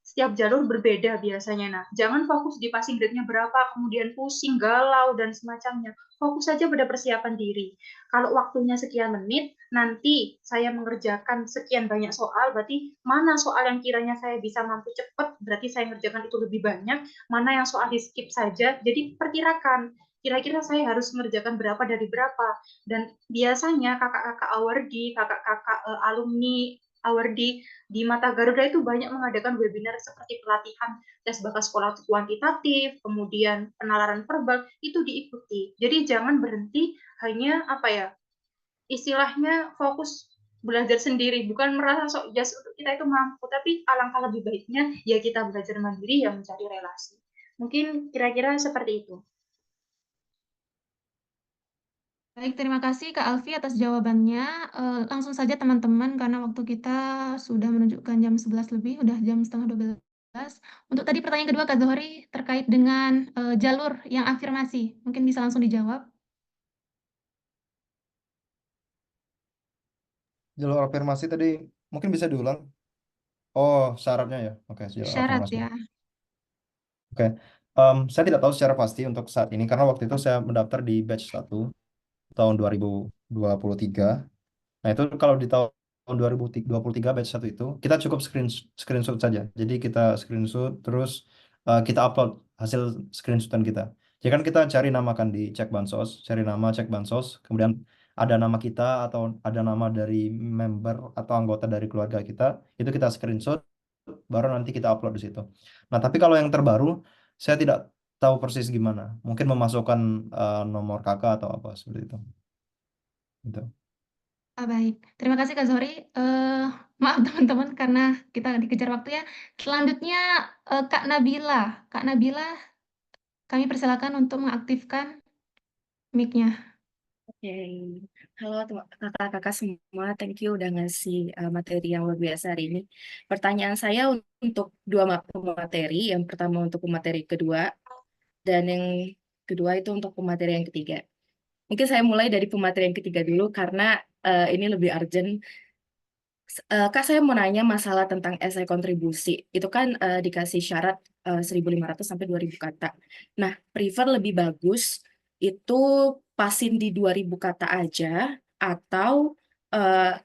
Speaker 5: setiap jalur berbeda biasanya. Nah, jangan fokus di passing grade-nya berapa, kemudian pusing, galau, dan semacamnya. Fokus saja pada persiapan diri. Kalau waktunya sekian menit, nanti saya mengerjakan sekian banyak soal, berarti mana soal yang kiranya saya bisa mampu cepat, berarti saya mengerjakan itu lebih banyak, mana yang soal di skip saja, jadi perkirakan. Kira-kira saya harus mengerjakan berapa dari berapa. Dan biasanya kakak-kakak awardi, kakak-kakak alumni awardi di Mata Garuda itu banyak mengadakan webinar seperti pelatihan tes bakat sekolah kuantitatif, kemudian penalaran verbal, itu diikuti. Jadi jangan berhenti hanya apa ya, istilahnya fokus belajar sendiri, bukan merasa sok jas untuk kita itu mampu, tapi alangkah lebih baiknya ya kita belajar mandiri, ya mencari relasi. Mungkin kira-kira seperti itu.
Speaker 2: Baik, terima kasih Kak Alfi atas jawabannya. Langsung saja teman-teman, karena waktu kita sudah menunjukkan jam 11 lebih, udah jam setengah 12. Untuk tadi pertanyaan kedua Kak Zohri terkait dengan jalur yang afirmasi. Mungkin bisa langsung dijawab.
Speaker 1: Jalur afirmasi tadi mungkin bisa diulang. Oh, syaratnya ya. Oke, jalur
Speaker 2: Syarat
Speaker 1: afirmasi.
Speaker 2: ya.
Speaker 1: Oke. Saya tidak tahu secara pasti untuk saat ini karena waktu itu saya mendaftar di batch 1 tahun 2023. Nah, itu kalau di tahun 2023 batch 1 itu kita cukup screenshot saja. Jadi kita screenshot terus kita upload hasil screenshotan kita. Jadi kan kita cari nama kan di cek bansos, cari nama cek bansos, kemudian ada nama kita atau ada nama dari member atau anggota dari keluarga kita, itu kita screenshot baru nanti kita upload di situ. Nah, tapi kalau yang terbaru saya tidak tahu persis gimana. Mungkin memasukkan nomor kakak atau apa seperti itu. Gitu.
Speaker 2: Baik, terima kasih Kak Zohri. Maaf teman-teman karena kita dikejar waktu ya. Selanjutnya Kak Nabila. Kak Nabila, kami persilakan untuk mengaktifkan mic-nya.
Speaker 8: Oke, halo kakak-kakak semua, thank you udah ngasih materi yang luar biasa hari ini. Pertanyaan saya untuk dua pemateri, yang pertama untuk pemateri kedua, dan yang kedua itu untuk pemateri yang ketiga. Mungkin saya mulai dari pemateri yang ketiga dulu, karena ini lebih urgent. Kak, saya mau nanya masalah tentang esai kontribusi. Itu kan dikasih syarat 1.500 sampai 2.000 kata. Nah, prefer lebih bagus itu pasin di 2.000 kata aja atau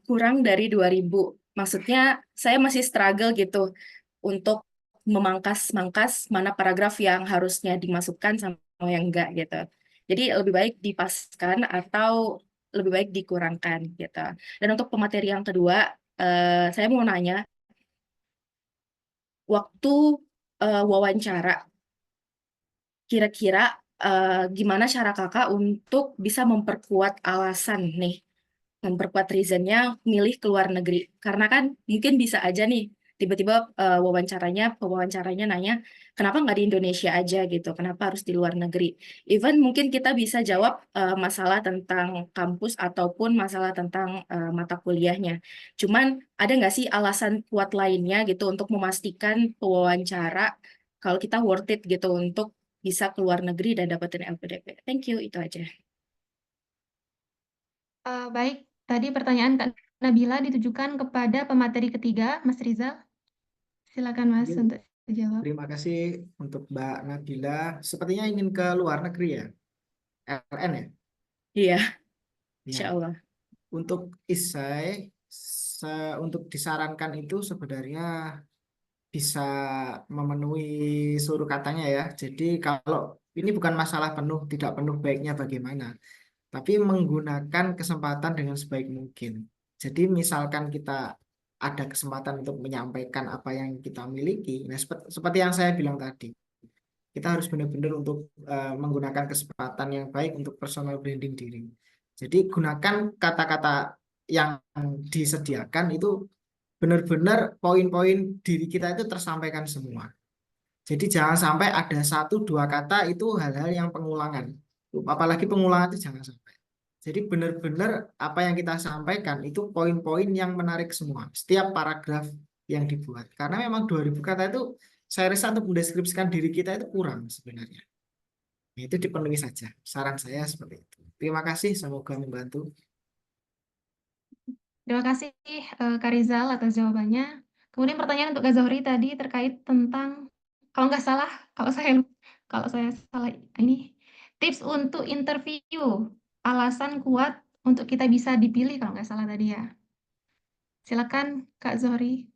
Speaker 8: kurang dari 2.000. Maksudnya saya masih struggle gitu untuk memangkas-mangkas mana paragraf yang harusnya dimasukkan sama yang enggak gitu. Jadi lebih baik dipaskan atau lebih baik dikurangkan gitu. Dan untuk pemateri yang kedua, saya mau nanya, waktu wawancara, kira-kira gimana cara kakak untuk bisa memperkuat alasan nih, memperkuat reasonnya milih ke luar negeri? Karena kan mungkin bisa aja nih, tiba-tiba pewawancaranya nanya, kenapa nggak di Indonesia aja gitu, kenapa harus di luar negeri? Even mungkin kita bisa jawab masalah tentang kampus ataupun masalah tentang mata kuliahnya. Cuman ada nggak sih alasan kuat lainnya gitu untuk memastikan pewawancara kalau kita worth it gitu untuk bisa keluar negeri dan dapetin LPDP. Thank you, itu aja.
Speaker 2: Baik, tadi pertanyaan Kak Nabila ditujukan kepada pemateri ketiga, Mas Rizal. Silakan Mas
Speaker 3: Mungkin
Speaker 2: untuk dijawab.
Speaker 3: terima kasih untuk Mbak Nabila. Sepertinya ingin ke luar negeri ya, LN ya.
Speaker 8: Iya,
Speaker 3: Ya,
Speaker 8: insya Allah.
Speaker 3: untuk isai, untuk disarankan itu sebenarnya bisa memenuhi seluruh katanya ya. Jadi kalau ini bukan masalah penuh, tidak penuh baiknya bagaimana, tapi menggunakan kesempatan dengan sebaik mungkin. Jadi misalkan kita ada kesempatan untuk menyampaikan apa yang kita miliki, nah seperti yang saya bilang tadi, kita harus benar-benar untuk menggunakan kesempatan yang baik untuk personal branding diri. Jadi gunakan kata-kata yang disediakan itu benar-benar poin-poin diri kita itu tersampaikan semua. Jadi jangan sampai ada satu dua kata itu hal-hal yang pengulangan. Apalagi pengulangan itu jangan sampai. Jadi benar-benar apa yang kita sampaikan itu poin-poin yang menarik semua. Setiap paragraf yang dibuat. Karena memang 2.000 kata itu saya rasa untuk mendeskripsikan diri kita itu kurang sebenarnya. Nah, itu dipenuhi saja. Saran saya seperti itu. Terima kasih, semoga membantu.
Speaker 2: Terima kasih Kak Rizal atas jawabannya. Kemudian pertanyaan untuk Kak Zohri tadi terkait tentang, kalau nggak salah, kalau saya salah ini, tips untuk interview, alasan kuat untuk kita bisa dipilih kalau nggak salah tadi ya. Silakan Kak Zohri.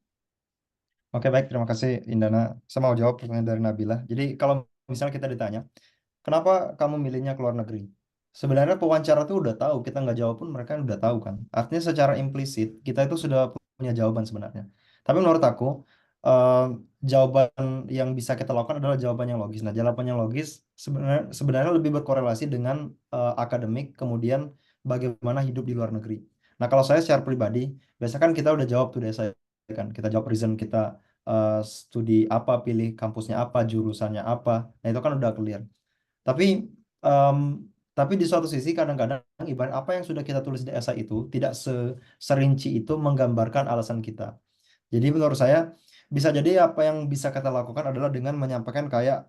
Speaker 1: Oke, baik. Terima kasih, Indana. Saya mau jawab pertanyaan dari Nabila. Jadi, kalau misalnya kita ditanya, kenapa kamu milihnya ke luar negeri? Sebenarnya pewawancara tuh udah tahu, kita nggak jawab pun mereka udah tahu kan. Artinya secara implisit, kita itu sudah punya jawaban sebenarnya. Tapi menurut aku, eh, jawaban yang bisa kita lakukan adalah jawaban yang logis. Nah, jawaban yang logis sebenarnya lebih berkorelasi dengan akademik, kemudian bagaimana hidup di luar negeri. Nah, kalau saya secara pribadi, biasanya kan kita udah jawab tuh dari saya kan. Kita jawab reason kita studi apa, pilih kampusnya apa, jurusannya apa. Nah, itu kan udah clear. Tapi em, tapi di suatu sisi kadang-kadang ibarat apa yang sudah kita tulis di esai itu tidak serinci itu menggambarkan alasan kita. Jadi menurut saya bisa jadi apa yang bisa kita lakukan adalah dengan menyampaikan kayak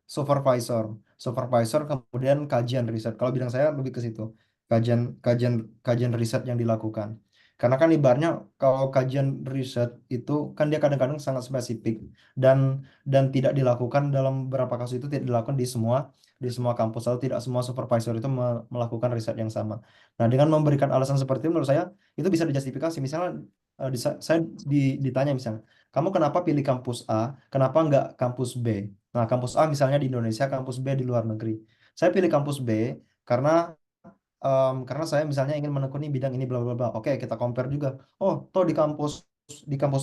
Speaker 1: supervisor, supervisor kemudian kajian riset. Kalau bidang saya lebih ke situ, kajian kajian kajian riset yang dilakukan. Karena kan ibaratnya kalau kajian riset itu kan dia kadang-kadang sangat spesifik dan tidak dilakukan dalam beberapa kasus itu tidak dilakukan di semua kampus atau tidak semua supervisor itu melakukan riset yang sama. Nah, dengan memberikan alasan seperti itu menurut saya itu bisa dijustifikasi. Misalnya saya ditanya misalnya, kamu kenapa pilih kampus A, kenapa nggak kampus B? Nah, kampus A misalnya di Indonesia, kampus B di luar negeri. Saya pilih kampus B karena karena saya misalnya ingin menekuni bidang ini bla bla bla. Oke, kita compare juga. Oh, toh di kampus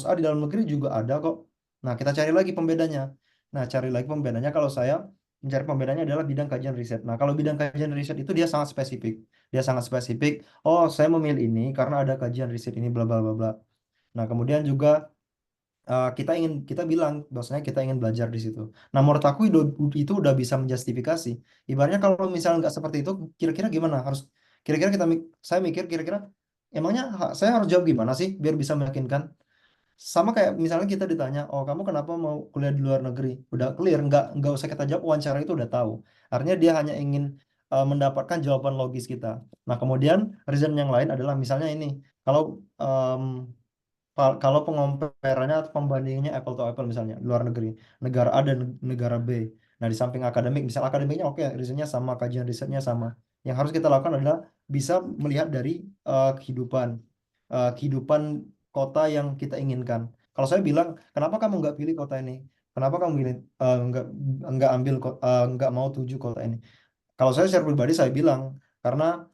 Speaker 1: A di dalam negeri juga ada kok. Nah, kita cari lagi pembedanya. Nah, cari lagi pembedanya kalau saya mencari pembedanya adalah bidang kajian riset. Nah, kalau bidang kajian riset itu dia sangat spesifik. Dia sangat spesifik. Oh, saya memilih ini karena ada kajian riset ini bla bla bla bla. Nah, kemudian juga kita bilang bahwasanya kita ingin belajar di situ. Nah, menurut aku itu udah bisa menjustifikasi. Ibaratnya kalau misalnya nggak seperti itu, kira-kira gimana? Kira-kira saya mikir kira-kira emangnya saya harus jawab gimana sih biar bisa meyakinkan? Sama kayak misalnya kita ditanya, oh kamu kenapa mau kuliah di luar negeri? Udah clear, nggak usah kita jawab, wawancara itu udah tahu. Artinya dia hanya ingin mendapatkan jawaban logis kita. Nah, kemudian reason yang lain adalah misalnya ini, kalau em, kalau pengomparannya atau pembandingannya apple to apple misalnya luar negeri, negara A dan negara B. Nah, di samping akademik, misal akademiknya oke, risetnya sama, kajian risetnya sama. Yang harus kita lakukan adalah bisa melihat dari kehidupan kota yang kita inginkan. Kalau saya bilang, kenapa kamu nggak pilih kota ini? Kenapa kamu pilih nggak mau tuju kota ini? Kalau saya secara pribadi saya bilang karena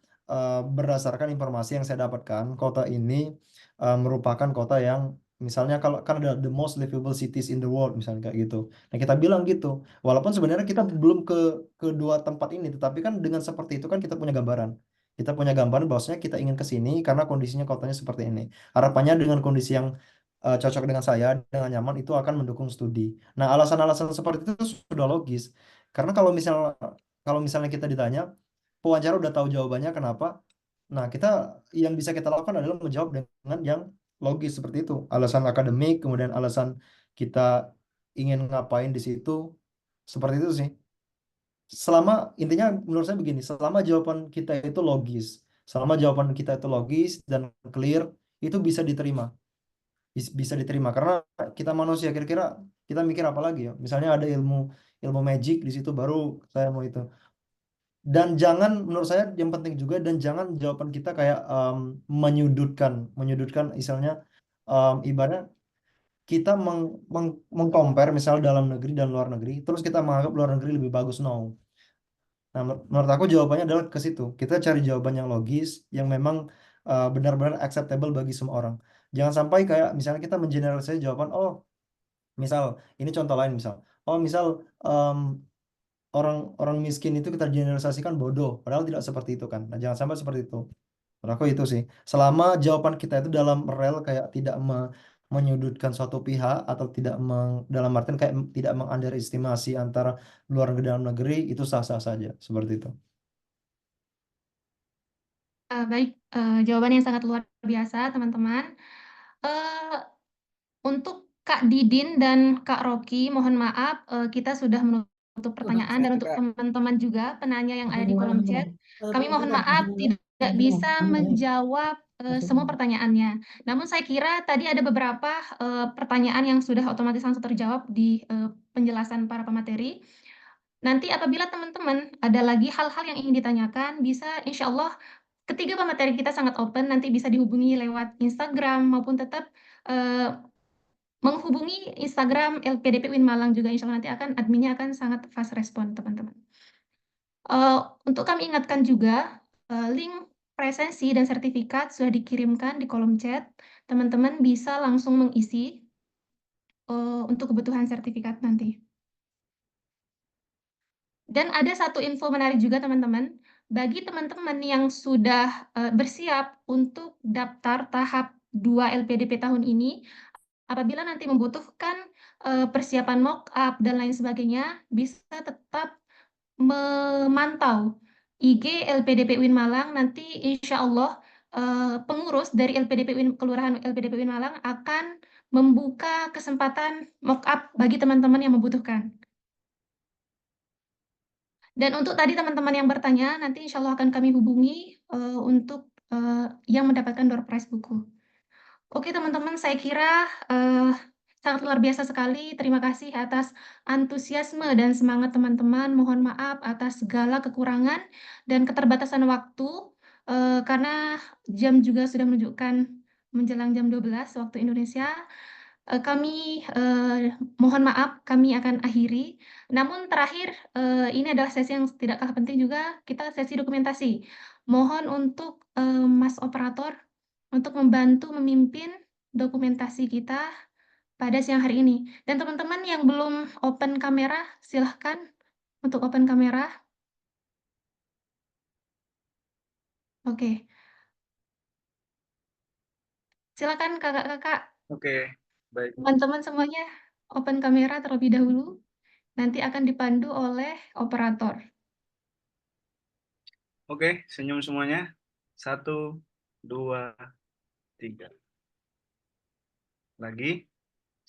Speaker 1: berdasarkan informasi yang saya dapatkan, kota ini merupakan kota yang misalnya kalau kan ada the most livable cities in the world misalnya kayak gitu. Nah, kita bilang gitu. Walaupun sebenarnya kita belum ke kedua tempat ini, tetapi kan dengan seperti itu kan kita punya gambaran. Kita punya gambaran bahwasanya kita ingin ke sini karena kondisinya kotanya seperti ini. Harapannya dengan kondisi yang cocok dengan saya, dengan nyaman itu akan mendukung studi. Nah, alasan-alasan seperti itu sudah logis. Karena kalau misalnya kita ditanya, pewawancara udah tahu jawabannya kenapa. Nah, yang bisa kita lakukan adalah menjawab dengan yang logis seperti itu. Alasan akademik, kemudian alasan kita ingin ngapain di situ, seperti itu sih. Intinya menurut saya begini, selama jawaban kita itu logis, dan clear, itu bisa diterima. Bisa diterima karena kita manusia kira-kira kita mikir apa lagi ya? Misalnya ada ilmu ilmu magic di situ baru saya mau itu. Dan jangan menurut saya yang penting juga dan jangan jawaban kita kayak menyudutkan misalnya ibaratnya kita mengcompare misal dalam negeri dan luar negeri terus kita menganggap luar negeri lebih bagus. No. Nah, menurut aku jawabannya adalah ke situ. Kita cari jawaban yang logis yang memang benar-benar acceptable bagi semua orang. Jangan sampai kayak misalnya kita mengeneralisasi jawaban, oh misal ini contoh lain misal, oh misal em, orang miskin itu kita generalisasikan bodoh, padahal tidak seperti itu kan. Nah, jangan sampai seperti itu. Menurut aku itu sih. Selama jawaban kita itu dalam rel kayak tidak menyudutkan suatu pihak atau dalam artian kayak tidak mengunderestimasi antara luar negeri dan dalam negeri, itu sah-sah saja. Seperti itu.
Speaker 2: Baik, jawaban yang sangat luar biasa, teman-teman. Untuk Kak Didin dan Kak Rocky, mohon maaf, kita sudah menutup pertanyaan dan untuk teman-teman juga penanya yang ada di kolom chat, kami mohon maaf tidak bisa menjawab semua pertanyaannya. Namun saya kira tadi ada beberapa pertanyaan yang sudah otomatis langsung terjawab di penjelasan para pemateri. Nanti apabila teman-teman ada lagi hal-hal yang ingin ditanyakan, bisa insya Allah ketiga pemateri kita sangat open, nanti bisa dihubungi lewat Instagram maupun tetap menghubungi Instagram LPDP UIN Malang juga, insya Allah nanti adminnya akan sangat fast respon teman-teman. Untuk kami ingatkan juga, link presensi dan sertifikat sudah dikirimkan di kolom chat. Teman-teman bisa langsung mengisi untuk kebutuhan sertifikat nanti. Dan ada satu info menarik juga teman-teman, bagi teman-teman yang sudah bersiap untuk daftar tahap 2 LPDP tahun ini, apabila nanti membutuhkan persiapan mock-up dan lain sebagainya, bisa tetap memantau IG LPDP UIN Malang. Nanti insya Allah pengurus dari LPDP UIN, Kelurahan LPDP UIN Malang akan membuka kesempatan mock-up bagi teman-teman yang membutuhkan. Dan untuk tadi teman-teman yang bertanya, nanti insya Allah akan kami hubungi untuk yang mendapatkan door prize buku. Oke teman-teman, saya kira sangat luar biasa sekali. Terima kasih atas antusiasme dan semangat teman-teman. Mohon maaf atas segala kekurangan dan keterbatasan waktu, karena jam juga sudah menunjukkan menjelang jam 12 waktu Indonesia. Kami mohon maaf, kami akan akhiri. Namun terakhir, ini adalah sesi yang tidak kalah penting juga, kita sesi dokumentasi. Mohon untuk Mas Operator untuk membantu memimpin dokumentasi kita pada siang hari ini. Dan teman-teman yang belum open kamera, silahkan untuk open kamera. Oke. Silakan kakak-kakak,
Speaker 9: Oke, baik.
Speaker 2: teman-teman semuanya open kamera terlebih dahulu. Nanti akan dipandu oleh operator.
Speaker 9: Oke, senyum semuanya. 1, 2, 3. Lagi.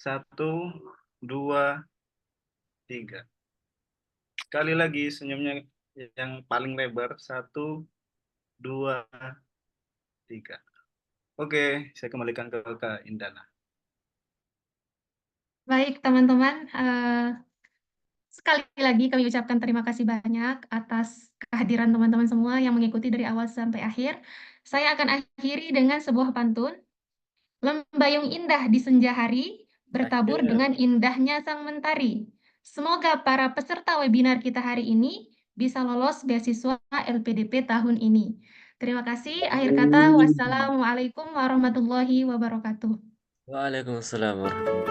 Speaker 9: 1, 2, 3. Sekali lagi senyumnya yang paling lebar. 1, 2, 3. Oke, saya kembalikan ke Kak Indana.
Speaker 2: Baik, teman-teman. Sekali lagi kami ucapkan terima kasih banyak atas kehadiran teman-teman semua yang mengikuti dari awal sampai akhir. Saya akan akhiri dengan sebuah pantun. Lembayung indah di senja hari, bertabur dengan indahnya sang mentari. Semoga para peserta webinar kita hari ini bisa lolos beasiswa LPDP tahun ini. Terima kasih. Akhir kata, wassalamualaikum warahmatullahi wabarakatuh.
Speaker 10: Waalaikumsalam warahmatullahi wabarakatuh.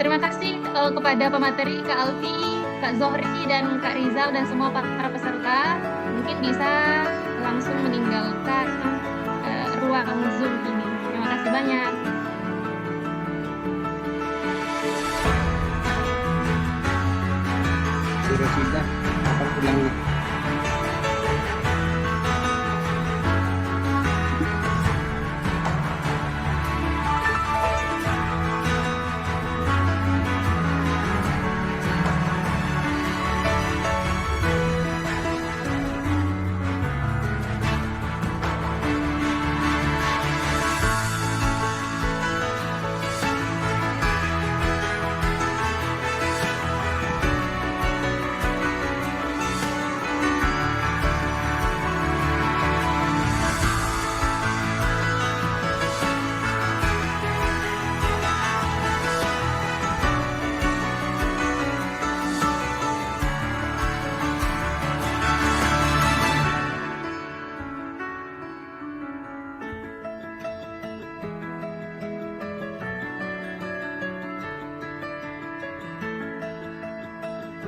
Speaker 2: Terima kasih kepada pemateri Kak Alfi, Kak Zohri, dan Kak Rizal, dan semua para peserta. Mungkin bisa langsung meninggalkan ruang Zoom ini. Terima kasih banyak.
Speaker 3: Sudah, akan pulang.